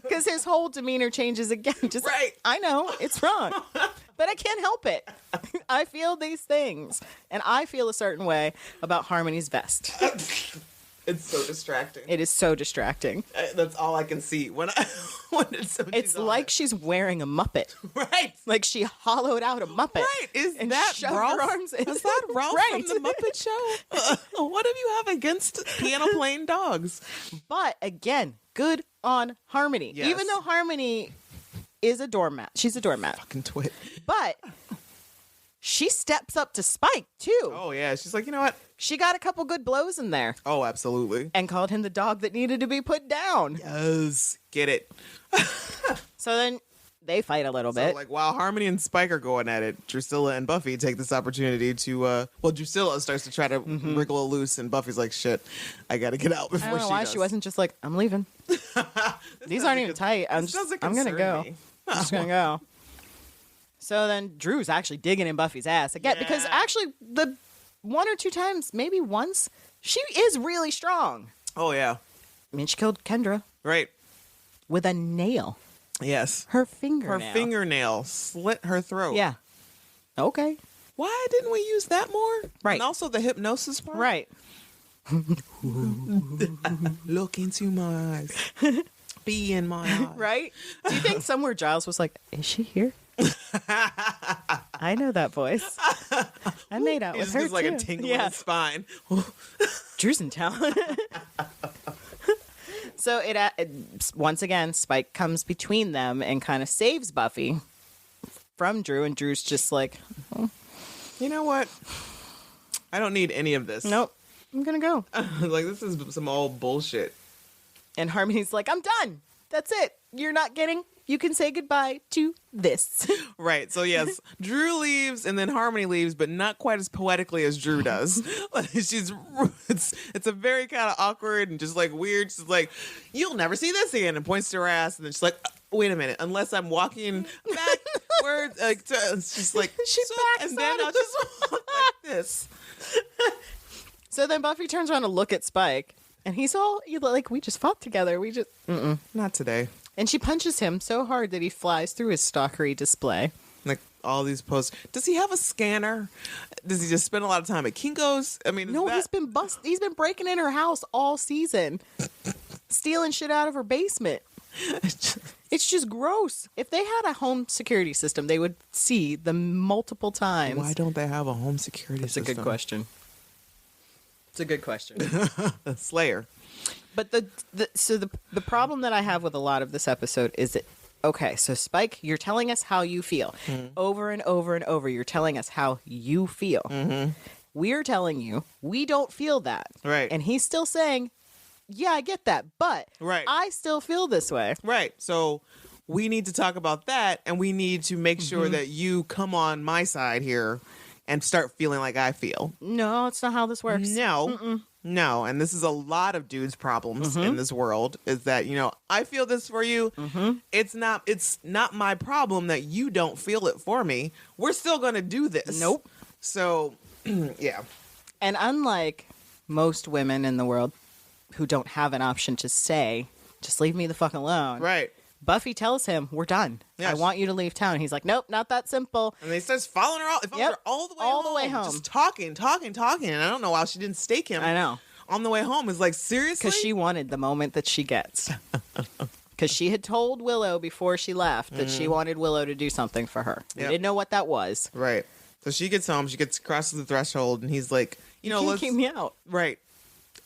Speaker 5: because his whole demeanor changes again. Just
Speaker 4: Right.
Speaker 5: I know it's wrong, but I can't help it. I feel these things, and I feel a certain way about Harmony's vest.
Speaker 4: it's so distracting.
Speaker 5: It is so distracting.
Speaker 4: That's all I can see when it's
Speaker 5: It's like she's wearing a Muppet.
Speaker 4: right.
Speaker 5: Like she hollowed out a Muppet.
Speaker 4: Right. Is
Speaker 5: and
Speaker 4: that
Speaker 5: shoved
Speaker 4: Ralph?
Speaker 5: her arms in.
Speaker 4: Is that Ralph
Speaker 5: Right.
Speaker 4: from the Muppet Show? What do you have against piano playing dogs?
Speaker 5: But again, good on Harmony.
Speaker 4: Yes.
Speaker 5: Even though Harmony is a doormat. She's a doormat.
Speaker 4: Fucking twit.
Speaker 5: But she steps up to Spike, too.
Speaker 4: Oh, yeah. She's like, you know what?
Speaker 5: She got a couple good blows in there
Speaker 4: Oh, absolutely.
Speaker 5: and called him the dog that needed to be put down.
Speaker 4: Yes. Get it.
Speaker 5: So then they fight a little
Speaker 4: So,
Speaker 5: bit.
Speaker 4: like, while Harmony and Spike are going at it, Drusilla and Buffy take this opportunity to, Drusilla starts to try to wriggle it loose, and Buffy's like, shit, I gotta get out
Speaker 5: I
Speaker 4: before
Speaker 5: don't know
Speaker 4: she
Speaker 5: why
Speaker 4: does.
Speaker 5: she wasn't just like, I'm leaving. These aren't even tight. I'm
Speaker 4: doesn't
Speaker 5: going to
Speaker 4: concern
Speaker 5: go.
Speaker 4: me.
Speaker 5: I'm just going to go. So then Drew's actually digging in Buffy's ass again because actually the one or two times, maybe once, she is really strong.
Speaker 4: Oh, yeah.
Speaker 5: I mean, she killed Kendra
Speaker 4: Right.
Speaker 5: with a nail.
Speaker 4: Yes.
Speaker 5: Her
Speaker 4: Her
Speaker 5: fingernail.
Speaker 4: fingernail slit her throat.
Speaker 5: Yeah. Okay.
Speaker 4: Why didn't we use that more?
Speaker 5: Right.
Speaker 4: And also the hypnosis part.
Speaker 5: Right.
Speaker 4: Look into my eyes. Be in my eyes.
Speaker 5: Right? Do you think somewhere Giles was like, is she here? I know that voice. I made out
Speaker 4: It
Speaker 5: with
Speaker 4: just
Speaker 5: her
Speaker 4: gives like
Speaker 5: too.
Speaker 4: a tingle in
Speaker 5: Yeah.
Speaker 4: his spine.
Speaker 5: Drew's in town. So it once again, Spike comes between them and kind of saves Buffy from Drew, and Drew's just like,
Speaker 4: You know what? I don't need any of this.
Speaker 5: nope, I'm gonna go.
Speaker 4: Like, this is some old bullshit.
Speaker 5: And Harmony's like, I'm done. That's it. You're not getting. You can say goodbye to this.
Speaker 4: Right. So yes, Drew leaves and then Harmony leaves, but not quite as poetically as Drew does. Like, it's a very kind of awkward and just like weird. She's like, "You'll never see this again," and points to her ass, and then she's like, "Wait a minute, unless I'm walking backwards." It's just like
Speaker 5: She backs
Speaker 4: and then
Speaker 5: out.
Speaker 4: I'll just walk like this.
Speaker 5: So then Buffy turns around to look at Spike, and he's all like, "We just fought together. We just."
Speaker 4: Not today.
Speaker 5: And she punches him so hard that he flies through his stalkery display.
Speaker 4: Like all these posts. Does he have a scanner? Does he just spend a lot of time at Kinko's? I mean,
Speaker 5: No, he's been He's been breaking in her house all season, stealing shit out of her basement. It's just gross. If they had a home security system, they would see the multiple times.
Speaker 4: Why don't they have a home security system?
Speaker 5: It's a good question. It's a good question.
Speaker 4: Slayer.
Speaker 5: But the problem that I have with a lot of this episode is that, okay, so Spike, you're telling us how you feel. Over and over and over, you're telling us how you feel. We're telling you we don't feel that.
Speaker 4: Right.
Speaker 5: And he's still saying, yeah, I get that, but
Speaker 4: Right.
Speaker 5: I still feel this way.
Speaker 4: Right. So we need to talk about that, and we need to make sure that you come on my side here and start feeling like I feel.
Speaker 5: No, it's not how this works.
Speaker 4: No. No. And this is a lot of dudes' problems in this world, is that, you know, I feel this for you. It's not my problem that you don't feel it for me. We're still going to do this.
Speaker 5: Nope.
Speaker 4: So, yeah.
Speaker 5: And unlike most women in the world who don't have an option to say, just leave me the fuck alone.
Speaker 4: Right.
Speaker 5: Buffy tells him, we're done.
Speaker 4: Yes.
Speaker 5: I want you to leave town. He's like, nope, not that simple.
Speaker 4: And he starts following her
Speaker 5: Yep.
Speaker 4: all the way
Speaker 5: All
Speaker 4: home.
Speaker 5: the way home.
Speaker 4: Just talking. And I don't know why she didn't stake him.
Speaker 5: I know.
Speaker 4: On the way home. Is like, seriously?
Speaker 5: Because she wanted the moment that she gets. Because she had told Willow before she left that she wanted Willow to do something for her. We
Speaker 4: Yep.
Speaker 5: didn't know what that was.
Speaker 4: Right. So she gets home. She gets crosses the threshold, and he's like, you know,
Speaker 5: Can't
Speaker 4: let's...
Speaker 5: keep me out.
Speaker 4: Right.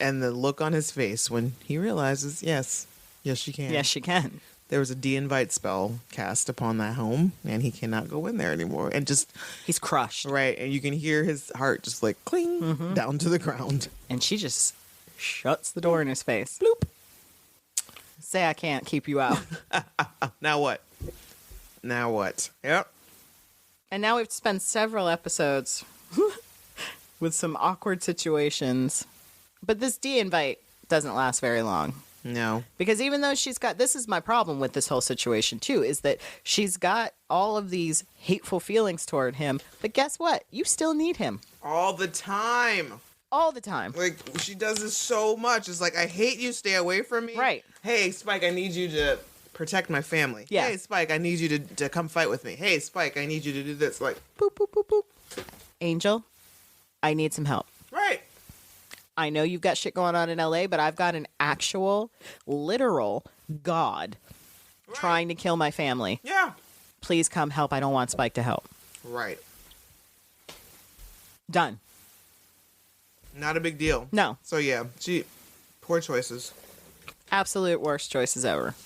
Speaker 4: And the look on his face when he realizes, yes, she can.
Speaker 5: Yes, she can.
Speaker 4: There was a de-invite spell cast upon that home, and he cannot go in there anymore. And just,
Speaker 5: He's crushed.
Speaker 4: right, and you can hear his heart just like cling down to the ground.
Speaker 5: And she just shuts the door in his face.
Speaker 4: Bloop.
Speaker 5: Say I can't keep you out.
Speaker 4: Now what? Now what? Yep.
Speaker 5: And now we've spent several episodes with some awkward situations. But this de-invite doesn't last very long.
Speaker 4: No.
Speaker 5: Because even though she's got, this is my problem with this whole situation too, is that she's got all of these hateful feelings toward him. But guess what? You still need him.
Speaker 4: All the time.
Speaker 5: All the time.
Speaker 4: Like, she does this so much. It's like, I hate you, stay away from me.
Speaker 5: Right.
Speaker 4: Hey, Spike, I need you to protect my family.
Speaker 5: Yeah.
Speaker 4: Hey, Spike, I need you to come fight with me. Hey, Spike, I need you to do this. Like,
Speaker 5: Boop, boop, boop, boop. Angel, I need some help.
Speaker 4: right.
Speaker 5: I know you've got shit going on in LA, but I've got an actual, literal God trying to kill my family.
Speaker 4: Yeah.
Speaker 5: Please come help. I don't want Spike to help.
Speaker 4: Right.
Speaker 5: Done.
Speaker 4: Not a big deal.
Speaker 5: No.
Speaker 4: So, yeah, poor choices.
Speaker 5: Absolute worst choices ever.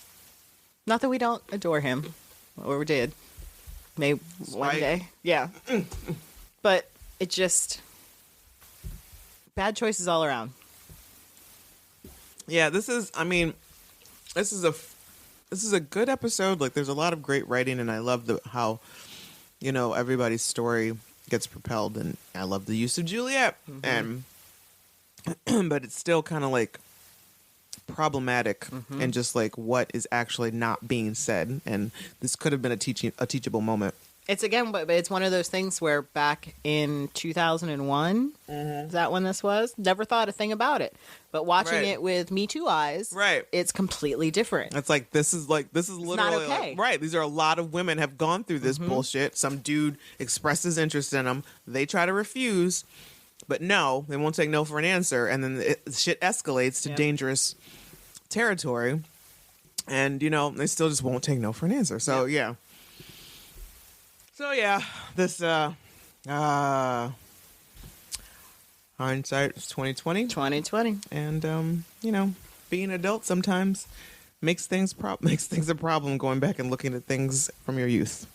Speaker 5: Not that we don't adore him, or we did. Maybe one
Speaker 4: Spike.
Speaker 5: day. Yeah. But it just bad choices all around.
Speaker 4: Yeah, this is a good episode. Like, there's a lot of great writing, and I love how, everybody's story gets propelled, and I love the use of Juliet, and but it's still kind of like problematic and just like what is actually not being said, and this could have been a teachable moment.
Speaker 5: It's but it's one of those things where back in 2001, is that when this was? Never thought a thing about it. But watching it with Me Too eyes, it's completely different.
Speaker 4: It's like, this is literally
Speaker 5: not okay.
Speaker 4: right. These are a lot of women have gone through this bullshit. Some dude expresses interest in them. They try to refuse, but no, they won't take no for an answer. And then shit escalates to dangerous territory. And, they still just won't take no for an answer. So, yeah. So this hindsight is 2020.
Speaker 5: 2020.
Speaker 4: And being an adult sometimes makes things a problem, going back and looking at things from your youth.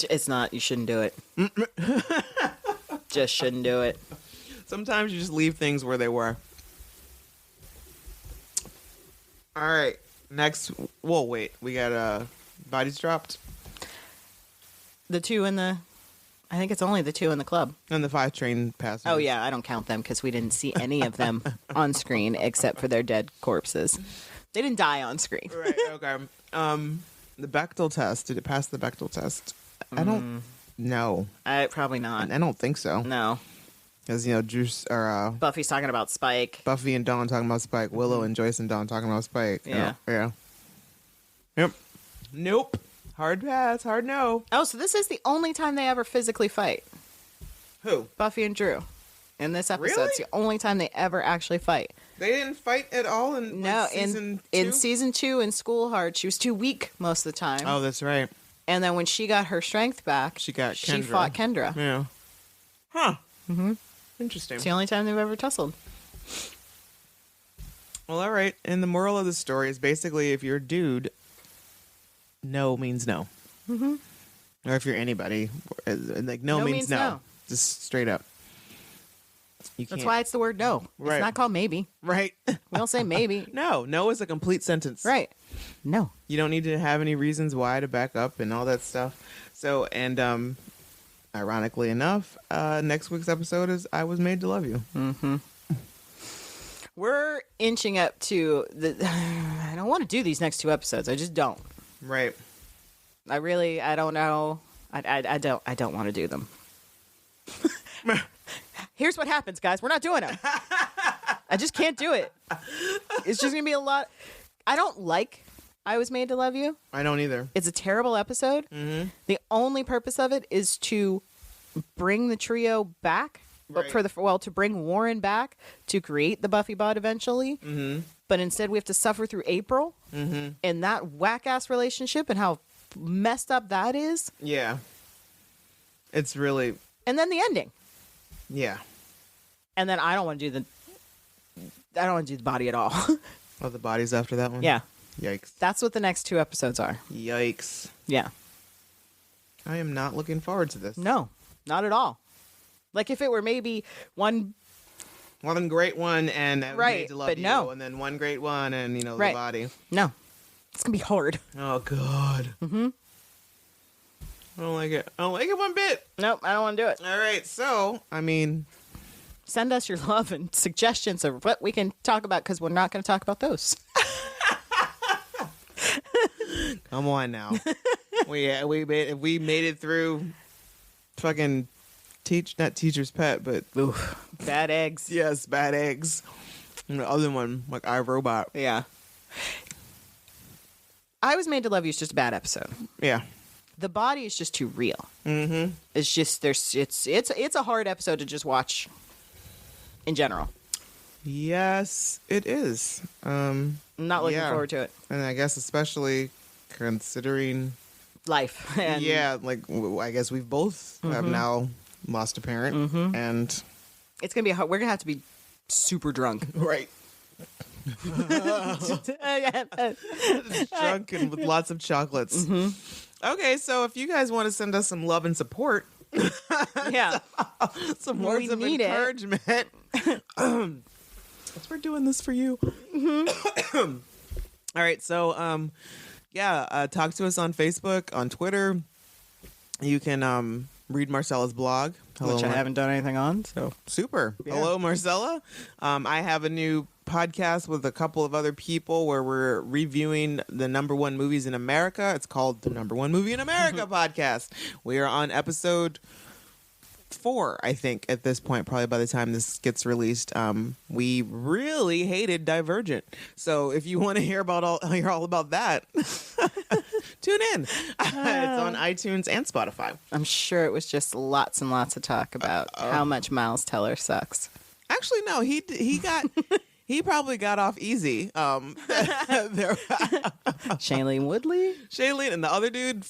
Speaker 5: It's not. You shouldn't do it. Just shouldn't do it.
Speaker 4: Sometimes you just leave things where they were. All right. Next. Whoa, wait. We got Bodies Dropped.
Speaker 5: The two in the... I think it's only the two in the club.
Speaker 4: And the 5 train passengers.
Speaker 5: Oh, yeah. I don't count them because we didn't see any of them on screen except for their dead corpses. They didn't die on screen.
Speaker 4: Right. Okay. The Bechdel test. Did it pass the Bechdel test? I don't know.
Speaker 5: Probably not.
Speaker 4: I don't think so.
Speaker 5: No.
Speaker 4: Because, Juice or
Speaker 5: Buffy's talking about Spike.
Speaker 4: Buffy and Dawn talking about Spike. Willow and Joyce and Dawn talking about Spike.
Speaker 5: Yeah.
Speaker 4: Yeah. Yep. Nope. Hard pass. Hard no.
Speaker 5: Oh, so this is the only time they ever physically fight.
Speaker 4: Who?
Speaker 5: Buffy and Drew. In this episode.
Speaker 4: Really?
Speaker 5: It's the only time they ever actually fight.
Speaker 4: They didn't fight at all in season 2?
Speaker 5: In season 2 in School Hard, she was too weak most of the time.
Speaker 4: Oh, that's right.
Speaker 5: And then when she got her strength back, she fought Kendra.
Speaker 4: Yeah. Huh. Mm-hmm. Interesting.
Speaker 5: It's the only time they've ever tussled.
Speaker 4: Well, all right. And the moral of the story is basically, if you're a dude, no means no. Mm-hmm. Or if you're anybody, like no means no. Just straight up.
Speaker 5: That's why it's the word no.
Speaker 4: Right.
Speaker 5: It's not called maybe.
Speaker 4: Right.
Speaker 5: We don't say maybe.
Speaker 4: No is a complete sentence.
Speaker 5: Right. No.
Speaker 4: You don't need to have any reasons why to back up and all that stuff. So, and ironically enough, next week's episode is I Was Made to Love You.
Speaker 5: Mm-hmm. We're inching up to I don't want to do these next 2 episodes. I just don't.
Speaker 4: Right.
Speaker 5: I don't know. I don't want to do them. Here's what happens, guys. We're not doing them. I just can't do it. It's just going to be a lot. I don't like I Was Made to Love You.
Speaker 4: I don't either.
Speaker 5: It's a terrible episode. Mm-hmm. The only purpose of it is to bring the trio back, but to bring Warren back to create the Buffy bod eventually. Mm-hmm. But instead, we have to suffer through April and that whack-ass relationship and how messed up that is.
Speaker 4: Yeah. It's really...
Speaker 5: And then the ending.
Speaker 4: Yeah.
Speaker 5: And then I don't want to do the body at all.
Speaker 4: Oh, the body's after that one?
Speaker 5: Yeah.
Speaker 4: Yikes.
Speaker 5: That's what the next 2 episodes are.
Speaker 4: Yikes.
Speaker 5: Yeah.
Speaker 4: I am not looking forward to this.
Speaker 5: No, not at all. Like if it were maybe one
Speaker 4: great one and Made to Love
Speaker 5: but
Speaker 4: You,
Speaker 5: no.
Speaker 4: and then one great one and, the body.
Speaker 5: No. It's going to be hard.
Speaker 4: Oh, God. Mm-hmm. I don't like it. I don't like it one bit.
Speaker 5: Nope, I don't want to do it.
Speaker 4: All right, so,
Speaker 5: send us your love and suggestions of what we can talk about, because we're not going to talk about those.
Speaker 4: Come on now. we made it through fucking not Teacher's Pet, but
Speaker 5: Bad Eggs.
Speaker 4: Yes, Bad Eggs. And the other one, like iRobot.
Speaker 5: Yeah. I Was Made to Love You is just a bad episode.
Speaker 4: Yeah.
Speaker 5: The body is just too real. Mm-hmm. It's just it's a hard episode to just watch in general.
Speaker 4: Yes, it is.
Speaker 5: I'm not looking forward to it.
Speaker 4: And I guess especially considering
Speaker 5: life. And
Speaker 4: I guess we've both have now lost a parent, and
Speaker 5: it's gonna be hard. We're gonna have to be super drunk,
Speaker 4: right? Drunk and with lots of chocolates. Okay, so if you guys want to send us some love and support,
Speaker 5: Yeah.
Speaker 4: Some
Speaker 5: We
Speaker 4: words of
Speaker 5: need it.
Speaker 4: encouragement. We're doing this for you. All right, so talk to us on Facebook, on Twitter. You can read Marcella's blog.
Speaker 5: Which I haven't done anything on, so.
Speaker 4: Super.
Speaker 5: Yeah.
Speaker 4: Hello, Marcella. I have a new podcast with a couple of other people where we're reviewing the number one movies in America. It's called the Number One Movie in America podcast. We are on episode 4, I think, at this point, probably by the time this gets released. We really hated Divergent. So if you want to hear all about that, tune in. It's on iTunes and Spotify.
Speaker 5: I'm sure it was just lots and lots of talk about how much Miles Teller sucks.
Speaker 4: Actually, no, he he probably got off easy.
Speaker 5: Shailene Woodley?
Speaker 4: Shailene and the other dude,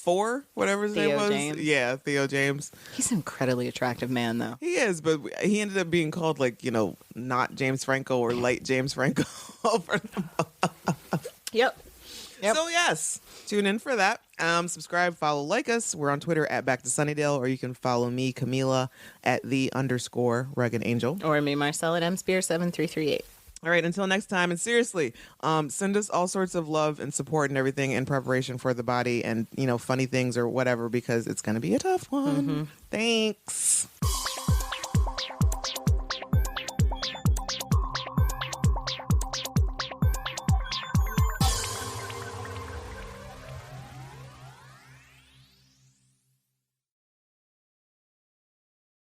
Speaker 4: whatever his name
Speaker 5: Theo
Speaker 4: was.
Speaker 5: James.
Speaker 4: Yeah, Theo James.
Speaker 5: He's an incredibly attractive man, though.
Speaker 4: He is, but he ended up being called not James Franco or late James Franco.
Speaker 5: Yep.
Speaker 4: So yes, tune in for that. Subscribe, follow, like us. We're on Twitter at Back to Sunnydale, or you can follow me, Camila, at _Rugged Angel.
Speaker 5: Or me, Marcel, at mspear7338.
Speaker 4: All right, until next time, and seriously, send us all sorts of love and support and everything in preparation for the body and, funny things or whatever, because it's going to be a tough one. Thanks.